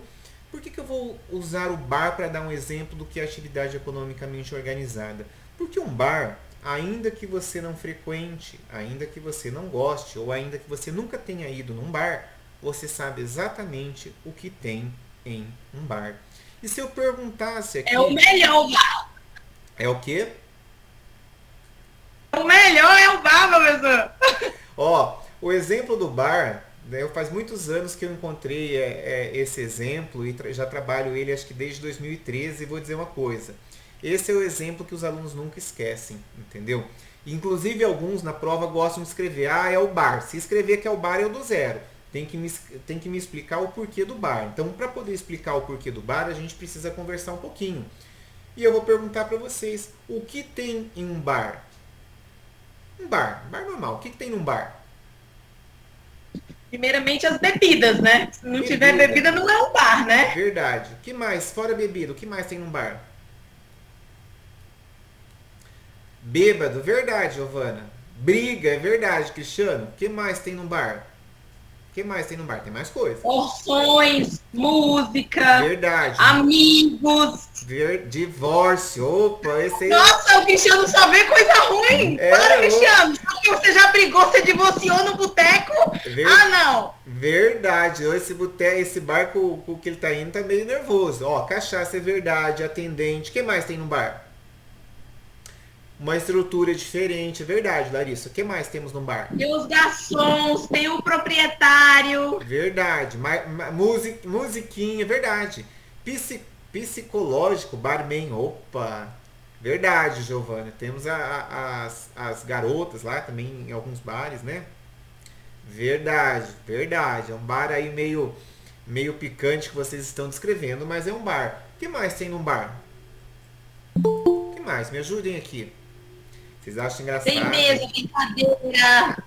por que eu vou usar o bar para dar um exemplo do que é atividade economicamente organizada? Porque um bar, ainda que você não frequente, ainda que você não goste, ou ainda que você nunca tenha ido num bar, você sabe exatamente o que tem em um bar. E se eu perguntasse aqui... É o melhor bar. É o quê? O melhor é o bar, professor. Ó, o exemplo do bar, né, faz muitos anos que eu encontrei esse exemplo e já trabalho ele acho que desde 2013 e vou dizer uma coisa. Esse é o exemplo que os alunos nunca esquecem, entendeu? Inclusive alguns na prova gostam de escrever, é o bar. Se escrever que é o bar, eu dou 0. Tem que me explicar o porquê do bar. Então, para poder explicar o porquê do bar, a gente precisa conversar um pouquinho. E eu vou perguntar para vocês, o que tem em um bar? Um bar normal. O que tem num bar? Primeiramente as bebidas, né? Se não tiver bebida, não é um bar, né? Verdade. O que mais? Fora bebida, o que mais tem num bar? Bêbado, verdade, Giovana. Briga, é verdade, Cristiano. O que mais tem num bar? O que mais tem num bar? Tem mais coisa. Porções, música, Verdade. amigos. Divórcio. Opa, esse aí... Nossa, o Cristiano só vê coisa ruim. Para, Cristiano. Sabe que você já brigou, você divorciou no boteco? Não. Verdade. Esse bar com que ele tá indo tá meio nervoso. Ó, cachaça é verdade, atendente. O que mais tem no bar? Uma estrutura diferente, é verdade, Larissa. O que mais temos no bar? Tem os garçons, tem o proprietário. Verdade. Musiquinha, verdade. Psicológico, barman. Opa! Verdade, Giovana. Temos as garotas lá também em alguns bares, né? Verdade. É um bar aí meio picante que vocês estão descrevendo, mas é um bar. O que mais tem num bar? O que mais? Me ajudem aqui. Vocês acham engraçado? Tem mesa, tem cadeira.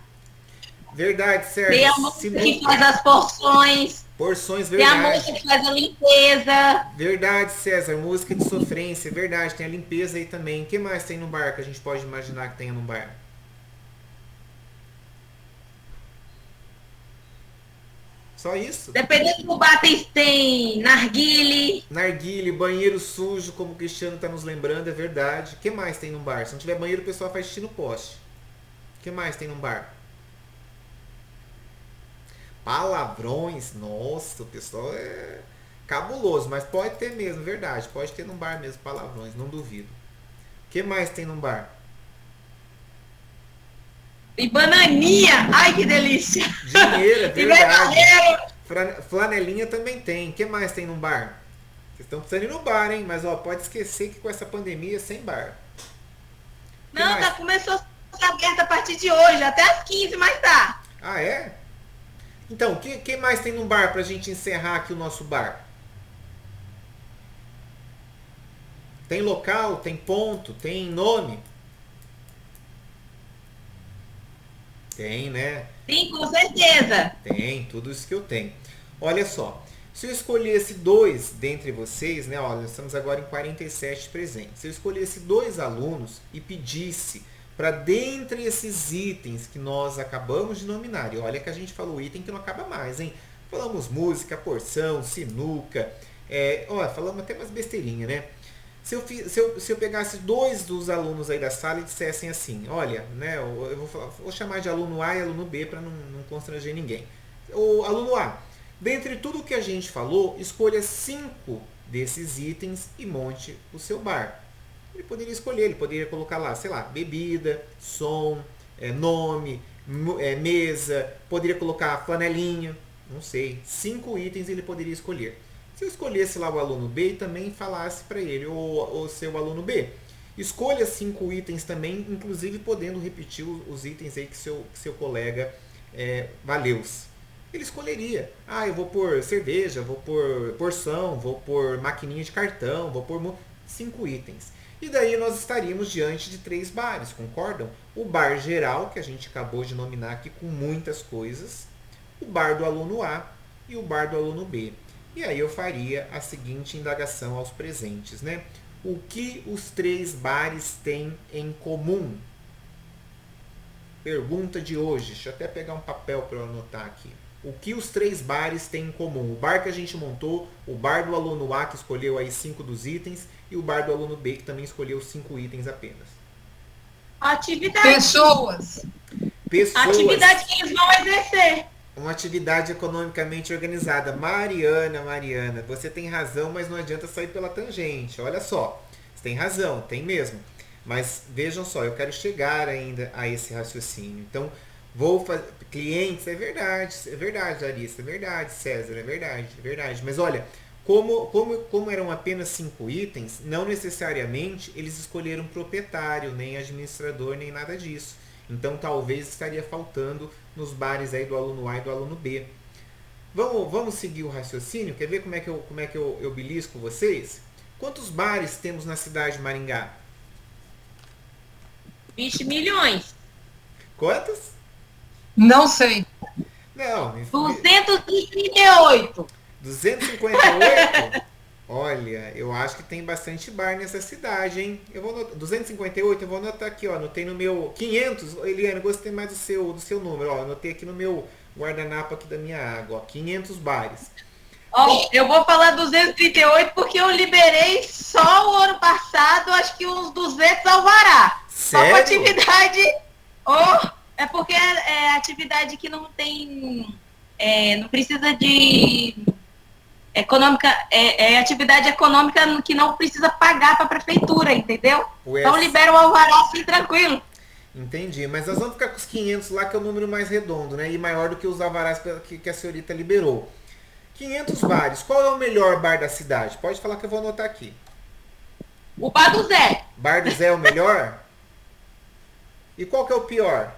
Verdade, Sérgio. Tem a moça que faz as porções. Porções, verdade. Tem a verdade. moça que faz a limpeza. Verdade, César. Música de sofrência, verdade. Tem a limpeza aí também. O que mais tem no bar que a gente pode imaginar que tenha no bar? Só isso? Dependendo do bar, tem narguile. Narguile, banheiro sujo, como o Cristiano está nos lembrando, é verdade. O que mais tem no bar? Se não tiver banheiro, o pessoal faz xixi no poste. O que mais tem no bar? Palavrões. Nossa, o pessoal é cabuloso, mas pode ter mesmo, verdade. Pode ter num bar mesmo palavrões, não duvido. O que mais tem num bar? E bananinha. Ai, que delícia. Dinheiro, é verdade. E Flanelinha também tem. O que mais tem num bar? Vocês estão precisando ir no bar, hein? Mas ó, pode esquecer que com essa pandemia, sem bar. Não, começou a ser aberta a partir de hoje, até às 15, mas tá. Ah, é? Então, o que mais tem num bar pra gente encerrar aqui o nosso bar? Tem local, tem ponto, tem nome. Tem, né? Sim, com certeza. Tem, tudo isso que eu tenho. Olha só, se eu escolhesse dois dentre vocês, né? Olha, estamos agora em 47 presentes. Se eu escolhesse dois alunos e pedisse para dentre esses itens que nós acabamos de nominar, e olha que a gente falou item que não acaba mais, hein? Falamos música, porção, sinuca, olha, falamos até umas besteirinhas, né? Se eu pegasse dois dos alunos aí da sala e dissessem assim, olha, né, eu vou chamar de aluno A e aluno B para não constranger ninguém. O aluno A, dentre tudo que a gente falou, escolha 5 desses itens e monte o seu bar. Ele poderia escolher, ele poderia colocar lá, sei lá, bebida, som, nome, mesa, poderia colocar flanelinha, não sei, 5 itens ele poderia escolher. Se eu escolhesse lá o aluno B e também falasse para ele, o seu aluno B, escolha 5 itens também, inclusive podendo repetir os itens aí que seu colega valeu-se. Ele escolheria, eu vou por cerveja, vou por porção, vou por maquininha de cartão, vou por 5 itens. E daí nós estaríamos diante de 3 bares, concordam? O bar geral, que a gente acabou de nominar aqui com muitas coisas, o bar do aluno A e o bar do aluno B. E aí eu faria a seguinte indagação aos presentes, né? O que os 3 bares têm em comum? Pergunta de hoje. Deixa eu até pegar um papel para eu anotar aqui. O que os 3 bares têm em comum? O bar que a gente montou, o bar do aluno A que escolheu aí 5 dos itens e o bar do aluno B que também escolheu 5 itens apenas. Atividade. Pessoas. Pessoas. Atividade que eles vão exercer. Uma atividade economicamente organizada. Mariana, você tem razão, mas não adianta sair pela tangente. Olha só, você tem razão, tem mesmo. Mas vejam só, eu quero chegar ainda a esse raciocínio. Então, vou fazer... Clientes, é verdade, Larissa, é verdade, César, é verdade. Mas olha, como eram apenas 5 itens, não necessariamente eles escolheram proprietário, nem administrador, nem nada disso. Então talvez estaria faltando nos bares aí do aluno A e do aluno B. Vamos seguir o raciocínio? Quer ver como é que eu belisco vocês? Quantos bares temos na cidade de Maringá? 20 milhões. Quantos? Não sei. Não. 238. 258? Olha, eu acho que tem bastante bar nessa cidade, hein? 258, eu vou anotar aqui, ó. Anotei no meu 500. Eliane, gostei mais do seu número, ó. Anotei aqui no meu guardanapo aqui da minha água, ó. 500 bares. Ó, eu vou falar 238 porque eu liberei só o ano passado, acho que uns 200 alvará. Sério? Só com atividade. É porque é atividade que não tem. Não precisa de. Econômica, é atividade econômica que não precisa pagar para a prefeitura, entendeu? Então libera o alvará assim, tranquilo. Entendi, mas nós vamos ficar com os 500 lá, que é o número mais redondo, né? E maior do que os alvarás que a senhorita liberou. 500 bares, qual é o melhor bar da cidade? Pode falar que eu vou anotar aqui. O Bar do Zé. Bar do Zé é o melhor? E qual que é o pior?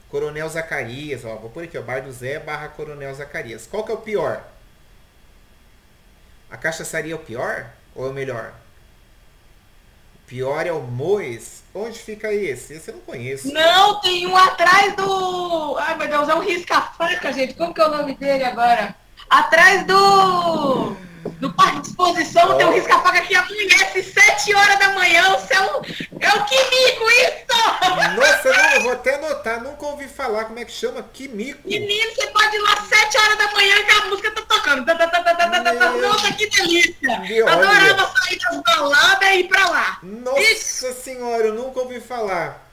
Coronel Zacarias, ó, vou por aqui, ó, Bar do Zé / Coronel Zacarias. Qual que é o pior? A cachaçaria é o pior ou é o melhor? O pior é o Mois. Onde fica esse? Esse eu não conheço. Não, tem um atrás do... Ai, meu Deus, é um risca-faca, gente. Como que é o nome dele agora? Atrás do parque de exposição, tem um risca-faca que amanhece 7 horas da manhã. O céu... É o Quimico, isso! Nossa, não, eu vou até anotar. Nunca ouvi falar. Como é que chama? Quimico. Menino, você pode ir lá 7 horas da manhã que a música tá tocando. Nossa, que delícia! Adorava sair das baladas e ir pra lá. Nossa senhora, eu nunca ouvi falar.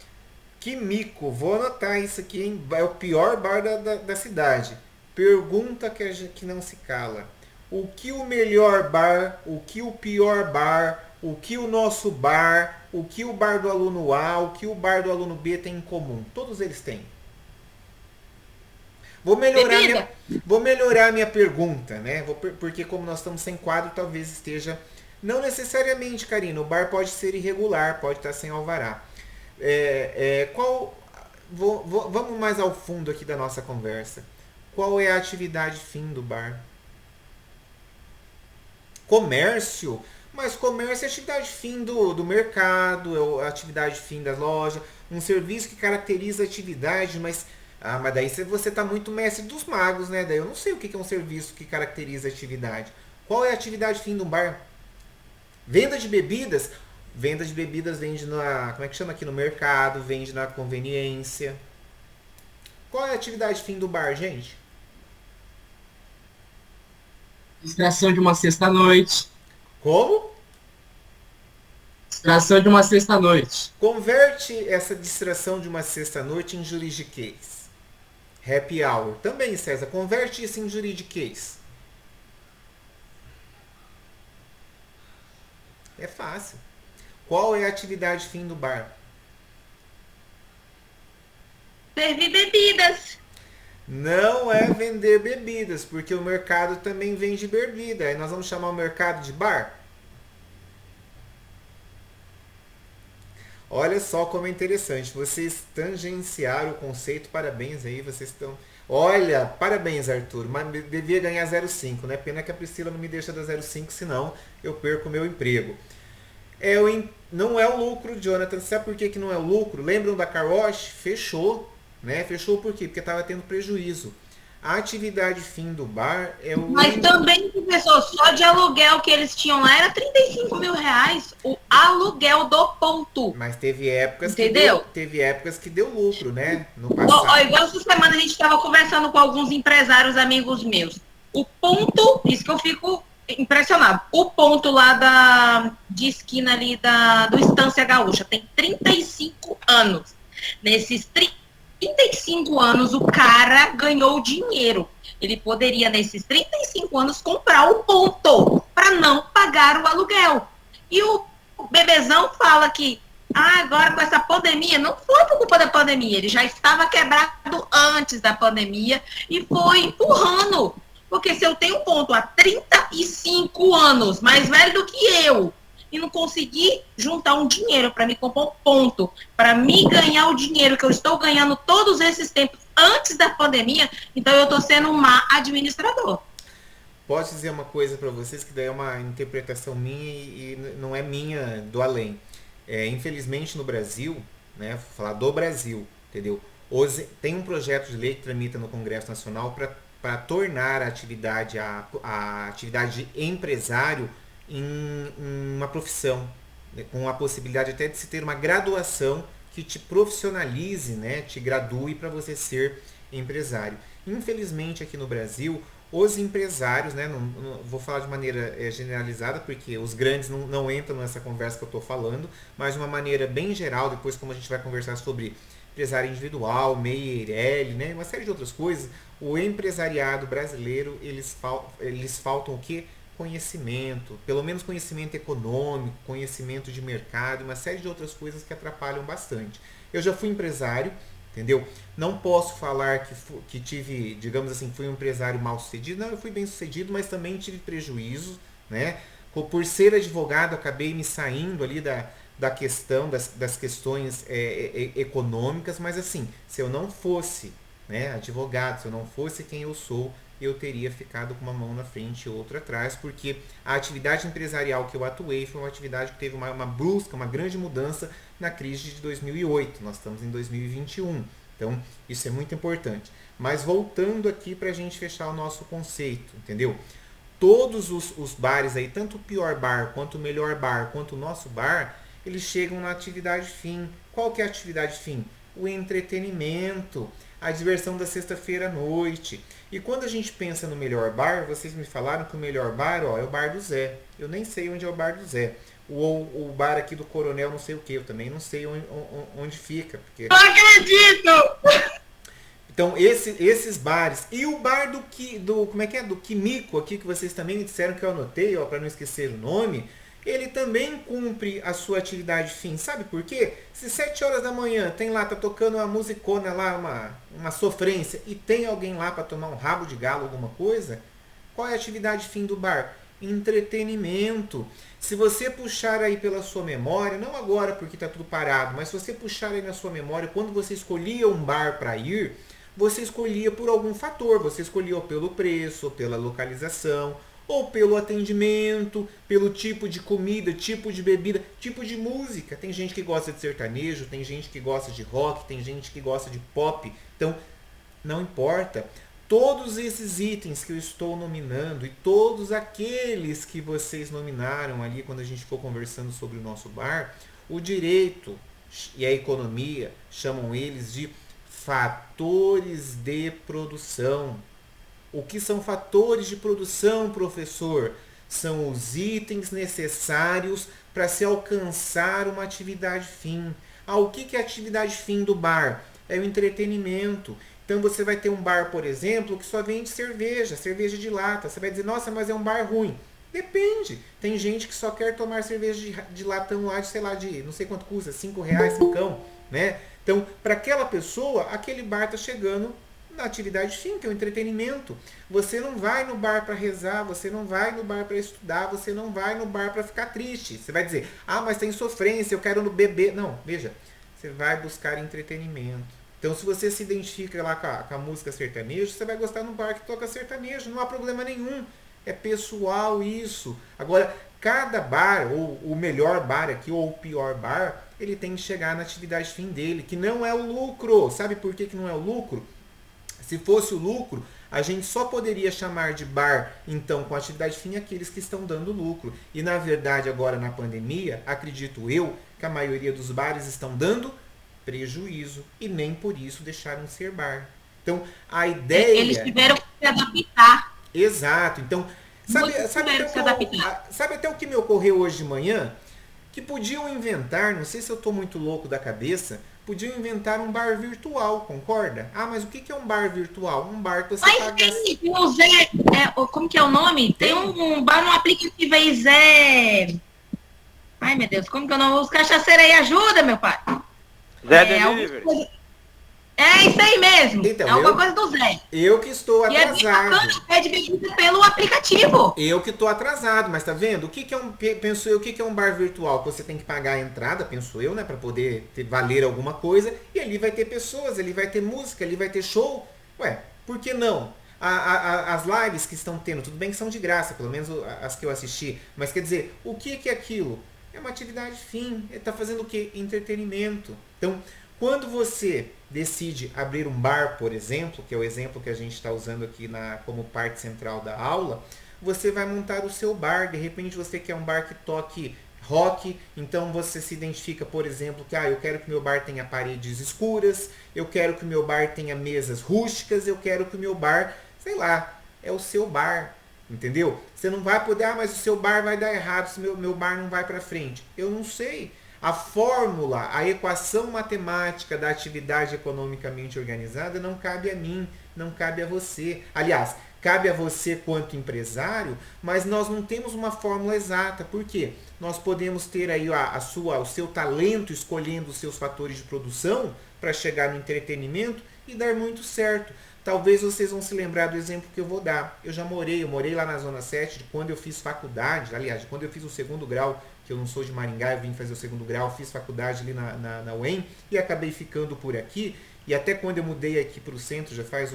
Quimico, vou anotar isso aqui, hein? É o pior bar da cidade. Pergunta que não se cala. O que o melhor bar, o que o pior bar, o que o nosso bar, o que o bar do aluno A, o que o bar do aluno B tem em comum? Todos eles têm. Vou melhorar minha pergunta, né? Porque como nós estamos sem quadro, talvez esteja... Não necessariamente, Karina. O bar pode ser irregular, pode estar sem alvará. Vamos mais ao fundo aqui da nossa conversa. Qual é a atividade fim do bar? Comércio? Mas comércio é atividade fim do mercado, é a atividade fim das lojas. Um serviço que caracteriza a atividade, mas daí você está muito mestre dos magos, né? Daí eu não sei o que é um serviço que caracteriza a atividade. Qual é a atividade fim de um bar? Venda de bebidas? Venda de bebidas vende na, como é que chama aqui no mercado, vende na conveniência. Qual é a atividade fim do bar, gente? Distração de uma sexta-noite. Como? Distração de uma sexta-noite. Converte essa distração de uma sexta-noite em juridiquês. Happy hour. Também, César, converte isso em juridiquês. É fácil. Qual é a atividade fim do bar? Servir bebidas. Não é vender bebidas, porque o mercado também vende bebida. Aí nós vamos chamar o mercado de bar? Olha só como é interessante. Vocês tangenciaram o conceito. Parabéns aí, vocês estão... Olha, parabéns, Arthur. Mas devia ganhar 0,5, né? Pena que a Priscila não me deixa dar 0,5, senão eu perco o meu emprego. Não é o lucro, Jonathan. Sabe por que não é o lucro? Lembram da Car Wash? Fechou. Né? Fechou por quê? Porque estava tendo prejuízo. A atividade fim do bar é o... Mas também, professor, só de aluguel que eles tinham lá era 35 mil reais. O aluguel do ponto. Mas teve épocas entendeu? Teve épocas que deu lucro, né? No passado. Ó, igual essa semana a gente estava conversando com alguns empresários amigos meus. O ponto, isso que eu fico impressionado. O ponto lá de esquina ali do Estância Gaúcha tem 35 anos. Nesses 35 anos, o cara ganhou dinheiro. Ele poderia, nesses 35 anos, comprar o ponto para não pagar o aluguel. E o bebezão fala que agora com essa pandemia, não foi por culpa da pandemia, ele já estava quebrado antes da pandemia e foi empurrando. Porque se eu tenho um ponto há 35 anos, mais velho do que eu, e não consegui juntar um dinheiro para me comprar um ponto, para me ganhar o dinheiro que eu estou ganhando todos esses tempos antes da pandemia, então eu estou sendo um má administrador. Posso dizer uma coisa para vocês, que daí é uma interpretação minha e não é minha do além. Infelizmente no Brasil, né, vou falar do Brasil, entendeu? Hoje tem um projeto de lei que tramita no Congresso Nacional para tornar a atividade de empresário em uma profissão, né, com a possibilidade até de se ter uma graduação que te profissionalize, né, te gradue para você ser empresário. Infelizmente aqui no Brasil, os empresários, né, não vou falar de maneira generalizada, porque os grandes não entram nessa conversa que eu estou falando, mas de uma maneira bem geral, depois como a gente vai conversar sobre empresário individual, MEI, EIRELI, né, uma série de outras coisas, o empresariado brasileiro, eles faltam o quê? Conhecimento, pelo menos conhecimento econômico, conhecimento de mercado, uma série de outras coisas que atrapalham bastante. Eu já fui empresário, entendeu? Não posso falar que tive, digamos assim, fui um empresário mal sucedido. Não, eu fui bem sucedido, mas também tive prejuízo, né? Por ser advogado, acabei me saindo ali da questão, das questões econômicas, mas assim, se eu não fosse, né, advogado, se eu não fosse quem eu sou, eu teria ficado com uma mão na frente e outra atrás, porque a atividade empresarial que eu atuei foi uma atividade que teve uma brusca, uma grande mudança na crise de 2008. Nós estamos em 2021, então isso é muito importante. Mas voltando aqui para a gente fechar o nosso conceito, entendeu? Todos os bares aí, tanto o pior bar, quanto o melhor bar, quanto o nosso bar, eles chegam na atividade fim. Qual que é a atividade fim? O entretenimento, a diversão da sexta-feira à noite. E quando a gente pensa no melhor bar, vocês me falaram que o melhor bar, é o bar do Zé. Eu nem sei onde é o bar do Zé. O bar aqui do Coronel não sei o que, eu também não sei onde fica. Porque... Não acredito! Então, esses bares. E o bar como é que é? Do Quimico aqui, que vocês também me disseram que eu anotei, para não esquecer o nome. Ele também cumpre a sua atividade fim. Sabe por quê? Se 7 horas da manhã tem lá, tá tocando uma musicona lá, uma sofrência, e tem alguém lá para tomar um rabo de galo, alguma coisa, qual é a atividade fim do bar? Entretenimento. Se você puxar aí pela sua memória, não agora porque está tudo parado, mas se você puxar aí na sua memória, quando você escolhia um bar para ir, você escolhia por algum fator. Você escolhia ou pelo preço, ou pela localização, ou pelo atendimento, pelo tipo de comida, tipo de bebida, tipo de música. Tem gente que gosta de sertanejo, tem gente que gosta de rock, tem gente que gosta de pop. Então, não importa. Todos esses itens que eu estou nominando e todos aqueles que vocês nominaram ali quando a gente for conversando sobre o nosso bar, o direito e a economia chamam eles de fatores de produção. O que são fatores de produção, professor? São os itens necessários para se alcançar uma atividade fim. O que é a atividade fim do bar? É o entretenimento. Então você vai ter um bar, por exemplo, que só vende cerveja de lata. Você vai dizer, nossa, mas é um bar ruim. Depende. Tem gente que só quer tomar cerveja de latão lá de, sei lá, de não sei quanto custa, R$5, cincão, né? Então, para aquela pessoa, aquele bar está chegando na atividade fim, que é o entretenimento. Você não vai no bar para rezar, você não vai no bar para estudar, você não vai no bar para ficar triste. Você vai dizer, mas tem sofrência, eu quero no beber. Não, veja, você vai buscar entretenimento. Então, se você se identifica lá com a música sertaneja, você vai gostar num bar que toca sertanejo, não há problema nenhum. É pessoal isso. Agora, cada bar, ou o melhor bar aqui, ou o pior bar, ele tem que chegar na atividade fim dele, que não é o lucro. Sabe por que não é o lucro? Se fosse o lucro, a gente só poderia chamar de bar, então, com atividade fim, aqueles que estão dando lucro. E, na verdade, agora na pandemia, acredito eu, que a maioria dos bares estão dando prejuízo. E nem por isso deixaram de ser bar. Então, a ideia... Eles tiveram que se adaptar. Exato. Então, sabe até o que me ocorreu hoje de manhã? Que podiam inventar, não sei se eu estou muito louco da cabeça, podiam inventar um bar virtual, concorda? Mas o que é um bar virtual? Um bar que você paga... Tem o Zé, como que é o nome? Tem um bar no aplicativo aí, Zé... Ai, meu Deus, como que é o nome? Os cachaceiros aí, ajuda, meu pai. Zé Delivery. É isso aí mesmo. Então, é alguma coisa do Zé. Eu que estou atrasado. E é bem bacana, pede bebida pelo aplicativo. Eu que estou atrasado, mas tá vendo? O que é um bar virtual? Você tem que pagar a entrada, penso eu, né? Para poder valer alguma coisa. E ali vai ter pessoas, ali vai ter música, ali vai ter show. Ué, por que não? As lives que estão tendo, tudo bem que são de graça, pelo menos as que eu assisti. Mas quer dizer, o que é aquilo? É uma atividade fim. Ele está fazendo o quê? Entretenimento. Então, quando você decide abrir um bar, por exemplo, que é o exemplo que a gente está usando aqui como parte central da aula, você vai montar o seu bar. De repente você quer um bar que toque rock, então você se identifica, por exemplo, que eu quero que meu bar tenha paredes escuras, eu quero que o meu bar tenha mesas rústicas, eu quero que o meu bar, sei lá, é o seu bar. Entendeu? Você não vai poder, mas o seu bar vai dar errado se meu bar não vai para frente. Eu não sei. A fórmula, a equação matemática da atividade economicamente organizada não cabe a mim, não cabe a você. Aliás, cabe a você quanto empresário, mas nós não temos uma fórmula exata. Por quê? Nós podemos ter aí o seu talento escolhendo os seus fatores de produção para chegar no entretenimento e dar muito certo. Talvez vocês vão se lembrar do exemplo que eu vou dar. Eu morei lá na Zona 7, de quando eu fiz faculdade, aliás, de quando eu fiz o segundo grau, que eu não sou de Maringá, eu vim fazer o segundo grau, fiz faculdade ali na UEM e acabei ficando por aqui. E até quando eu mudei aqui para o centro, já faz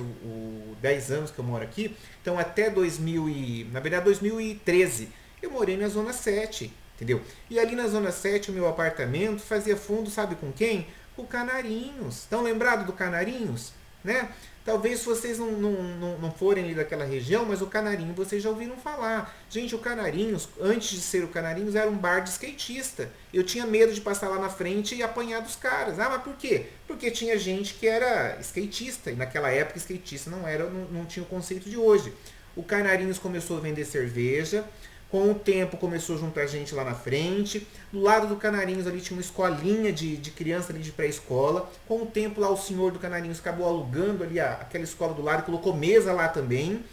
10 anos que eu moro aqui, então até 2013, eu morei na Zona 7, entendeu? E ali na Zona 7, o meu apartamento fazia fundo, sabe com quem? Com o Canarinhos. Estão lembrados do Canarinhos? Né? Talvez vocês não forem ali daquela região, mas o Canarinho vocês já ouviram falar. Gente, o Canarinhos, antes de ser o Canarinhos, era um bar de skatista. Eu tinha medo de passar lá na frente e apanhar dos caras. Mas por quê? Porque tinha gente que era skatista. E naquela época, skatista não tinha o conceito de hoje. O Canarinhos começou a vender cerveja. Com o tempo começou a juntar gente lá na frente. Do lado do Canarinhos ali tinha uma escolinha de criança ali de pré-escola. Com o tempo lá o senhor do Canarinhos acabou alugando ali aquela escola do lado e colocou mesa lá também.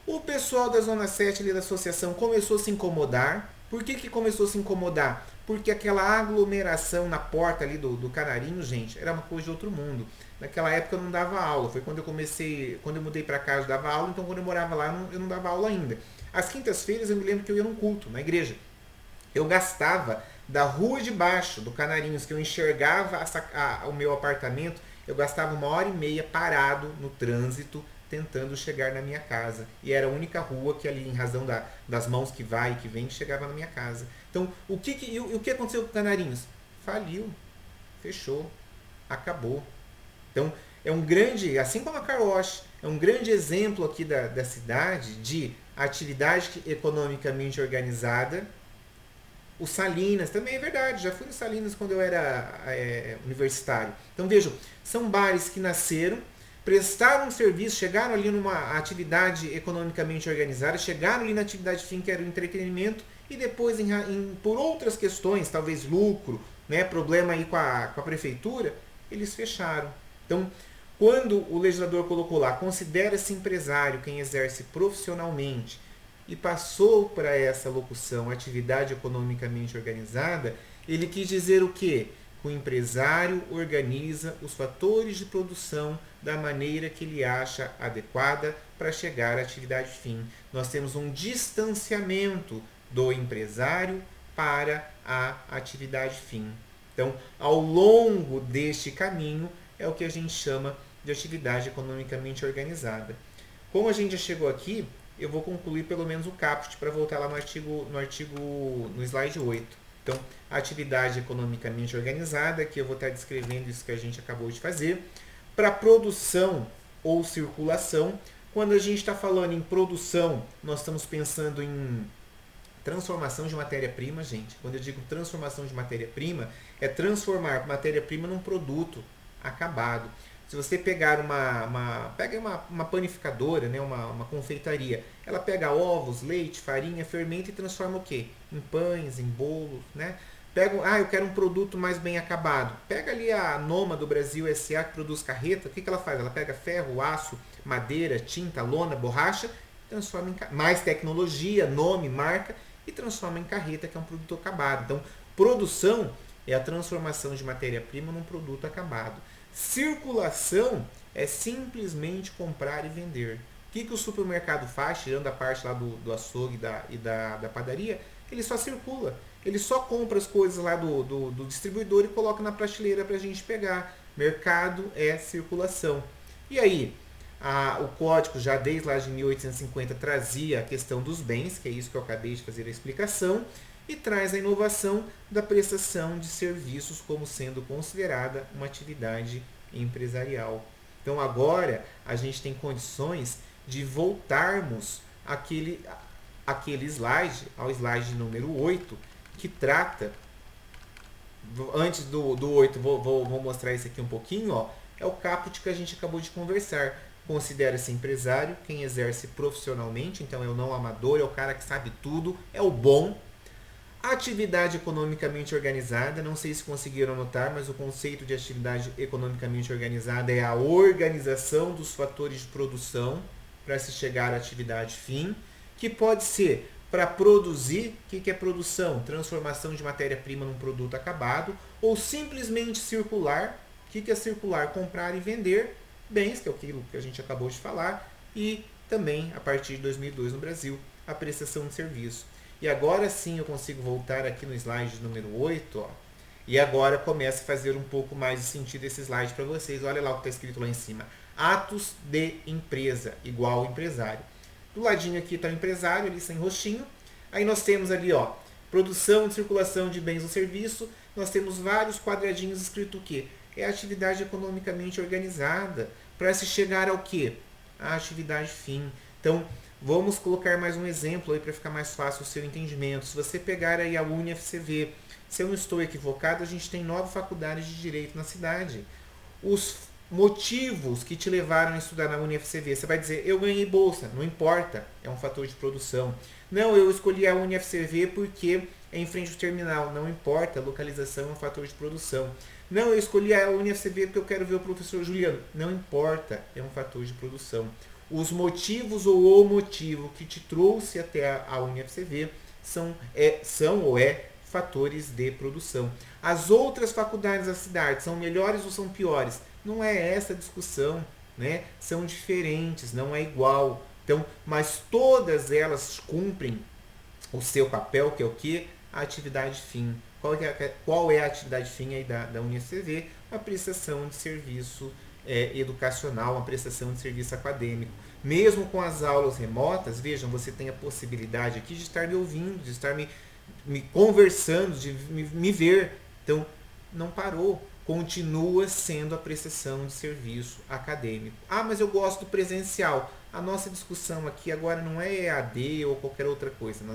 O pessoal da Zona 7 ali da associação começou a se incomodar. Por que começou a se incomodar? Porque aquela aglomeração na porta ali do Canarinhos, gente, era uma coisa de outro mundo. Naquela época eu não dava aula. Foi quando eu mudei para cá eu dava aula, então quando eu morava lá eu não dava aula ainda. Às quintas-feiras eu me lembro que eu ia num culto, na igreja. Eu gastava da rua de baixo do Canarinhos, que eu enxergava o meu apartamento, eu gastava 1h30 parado no trânsito, tentando chegar na minha casa. E era a única rua que ali, em razão das mãos que vai e que vem, chegava na minha casa. Então, o que aconteceu com o Canarinhos? Faliu, fechou, acabou. Então, é um grande, assim como a Car Wash, é um grande exemplo aqui da cidade de atividade economicamente organizada. O Salinas, também é verdade, já fui no Salinas quando eu era universitário. Então vejam, são bares que nasceram, prestaram um serviço, chegaram ali numa atividade economicamente organizada, chegaram ali na atividade fim, que era o entretenimento, e depois, por outras questões, talvez lucro, né, problema aí com a prefeitura, eles fecharam. Então, quando o legislador colocou lá, considera-se empresário quem exerce profissionalmente, e passou para essa locução atividade economicamente organizada, ele quis dizer o quê? Que o empresário organiza os fatores de produção da maneira que ele acha adequada para chegar à atividade fim. Nós temos um distanciamento do empresário para a atividade fim. Então, ao longo deste caminho, é o que a gente chama de atividade economicamente organizada. Como a gente já chegou aqui, eu vou concluir pelo menos o caput para voltar lá no slide 8. Então, a atividade economicamente organizada, que eu vou estar descrevendo isso que a gente acabou de fazer. Para produção ou circulação, quando a gente está falando em produção, nós estamos pensando em transformação de matéria-prima, gente. Quando eu digo transformação de matéria-prima, é transformar matéria-prima num produto acabado. Se você pegar uma panificadora, né, uma confeitaria, ela pega ovos, leite, farinha, fermenta e transforma o quê? Em pães, em bolos, né? Eu quero um produto mais bem acabado. Pega ali a Noma do Brasil S.A. que produz carreta, o que ela faz? Ela pega ferro, aço, madeira, tinta, lona, borracha, transforma em mais tecnologia, nome, marca e transforma em carreta, que é um produto acabado. Então, produção é a transformação de matéria-prima num produto acabado. Circulação é simplesmente comprar e vender. O que o supermercado faz, tirando a parte lá do açougue e da padaria? Ele só circula. Ele só compra as coisas lá do distribuidor e coloca na prateleira para a gente pegar. Mercado é circulação. E aí, o código já desde lá de 1850 trazia a questão dos bens, que é isso que eu acabei de fazer a explicação, e traz a inovação da prestação de serviços como sendo considerada uma atividade empresarial. Então agora a gente tem condições de voltarmos àquele slide, ao slide número 8, que trata, antes do 8, vou mostrar isso aqui um pouquinho, ó, é o caput que a gente acabou de conversar. Considera-se empresário quem exerce profissionalmente, então é o não amador, é o cara que sabe tudo, é o bom. Atividade economicamente organizada, não sei se conseguiram anotar, mas o conceito de atividade economicamente organizada é a organização dos fatores de produção para se chegar à atividade fim, que pode ser para produzir, o que é produção? Transformação de matéria-prima num produto acabado, ou simplesmente circular, o que é circular? Comprar e vender bens, que é aquilo que a gente acabou de falar, e também, a partir de 2002 no Brasil, a prestação de serviço. E agora sim eu consigo voltar aqui no slide número 8, ó, e agora começa a fazer um pouco mais de sentido esse slide para vocês. Olha lá o que está escrito lá em cima. Atos de empresa, igual empresário. Do ladinho aqui está o empresário, ali sem roxinho. Aí nós temos ali, ó, produção e circulação de bens ou serviço. Nós temos vários quadradinhos escrito o quê? É a atividade economicamente organizada para se chegar ao quê? A atividade fim. Então, vamos colocar mais um exemplo aí para ficar mais fácil o seu entendimento. Se você pegar aí a UniFCV, se eu não estou equivocado, a gente tem 9 faculdades de Direito na cidade. Os motivos que te levaram a estudar na UniFCV, você vai dizer, eu ganhei bolsa, não importa, é um fator de produção. Não, eu escolhi a UniFCV porque é em frente ao terminal, não importa, a localização é um fator de produção. Não, eu escolhi a UniFCV porque eu quero ver o professor Juliano, não importa, é um fator de produção. Os motivos ou o motivo que te trouxe até a UniFCV são fatores de produção. As outras faculdades da cidade são melhores ou são piores? Não é essa a discussão, né? São diferentes, não é igual. Então, mas todas elas cumprem o seu papel, que é o que? A atividade fim. Qual é a atividade fim aí da UniFCV? A prestação de serviço educacional, uma prestação de serviço acadêmico. Mesmo com as aulas remotas, vejam, você tem a possibilidade aqui de estar me ouvindo, de estar me conversando, de me ver. Então, não parou. Continua sendo a prestação de serviço acadêmico. Ah, mas eu gosto do presencial. A nossa discussão aqui agora não é EAD ou qualquer outra coisa.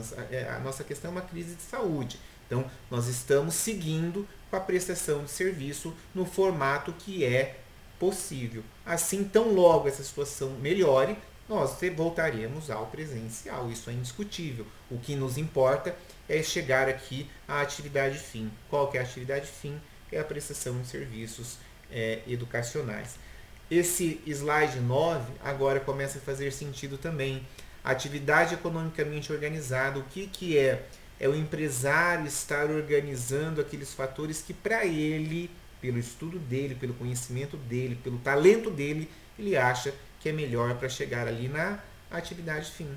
A nossa questão é uma crise de saúde. Então, nós estamos seguindo com a prestação de serviço no formato que é possível. Assim, tão logo essa situação melhore, nós voltaremos ao presencial. Isso é indiscutível. O que nos importa é chegar aqui à atividade fim. Qual que é a atividade fim? É a prestação de serviços educacionais. Esse slide 9 agora começa a fazer sentido também. Atividade economicamente organizada. O que é? É o empresário estar organizando aqueles fatores que para ele, pelo estudo dele, pelo conhecimento dele, pelo talento dele, ele acha que é melhor para chegar ali na atividade fim.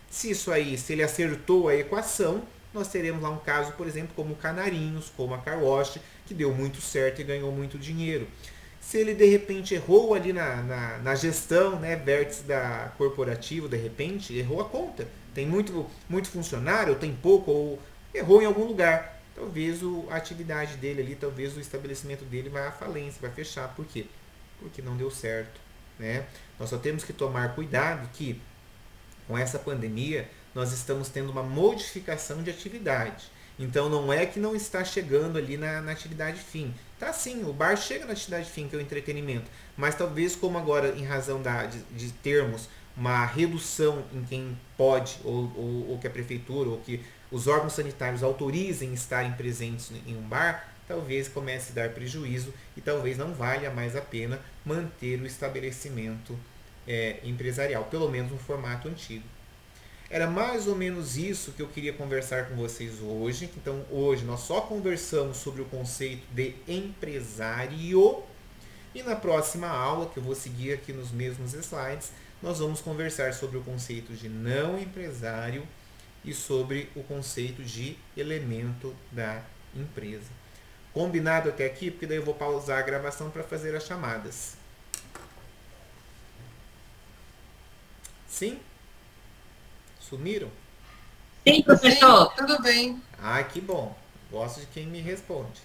Se ele acertou a equação, nós teremos lá um caso, por exemplo, como o Canarinhos, como a Car Wash, que deu muito certo e ganhou muito dinheiro. Se ele de repente errou ali na gestão, né, vértice da corporativa, de repente errou a conta. Tem muito funcionário, tem pouco, ou errou em algum lugar. Talvez a atividade dele ali, talvez o estabelecimento dele vá à falência, vai fechar. Por quê? Porque não deu certo. Né? Nós só temos que tomar cuidado que com essa pandemia nós estamos tendo uma modificação de atividade. Então não é que não está chegando ali na atividade fim. Tá sim, o bar chega na atividade fim, que é o entretenimento. Mas talvez como agora, em razão de termos uma redução em quem pode, ou que a prefeitura, ou que os órgãos sanitários autorizem estarem presentes em um bar, talvez comece a dar prejuízo e talvez não valha mais a pena manter o estabelecimento empresarial, pelo menos no formato antigo. Era mais ou menos isso que eu queria conversar com vocês hoje. Então, hoje nós só conversamos sobre o conceito de empresário. E na próxima aula, que eu vou seguir aqui nos mesmos slides, nós vamos conversar sobre o conceito de não empresário e sobre o conceito de elemento da empresa. Combinado até aqui? Porque daí eu vou pausar a gravação para fazer as chamadas. Sim? Sumiram? Sim, professor. Sim, tudo bem. Ah, que bom. Gosto de quem me responde.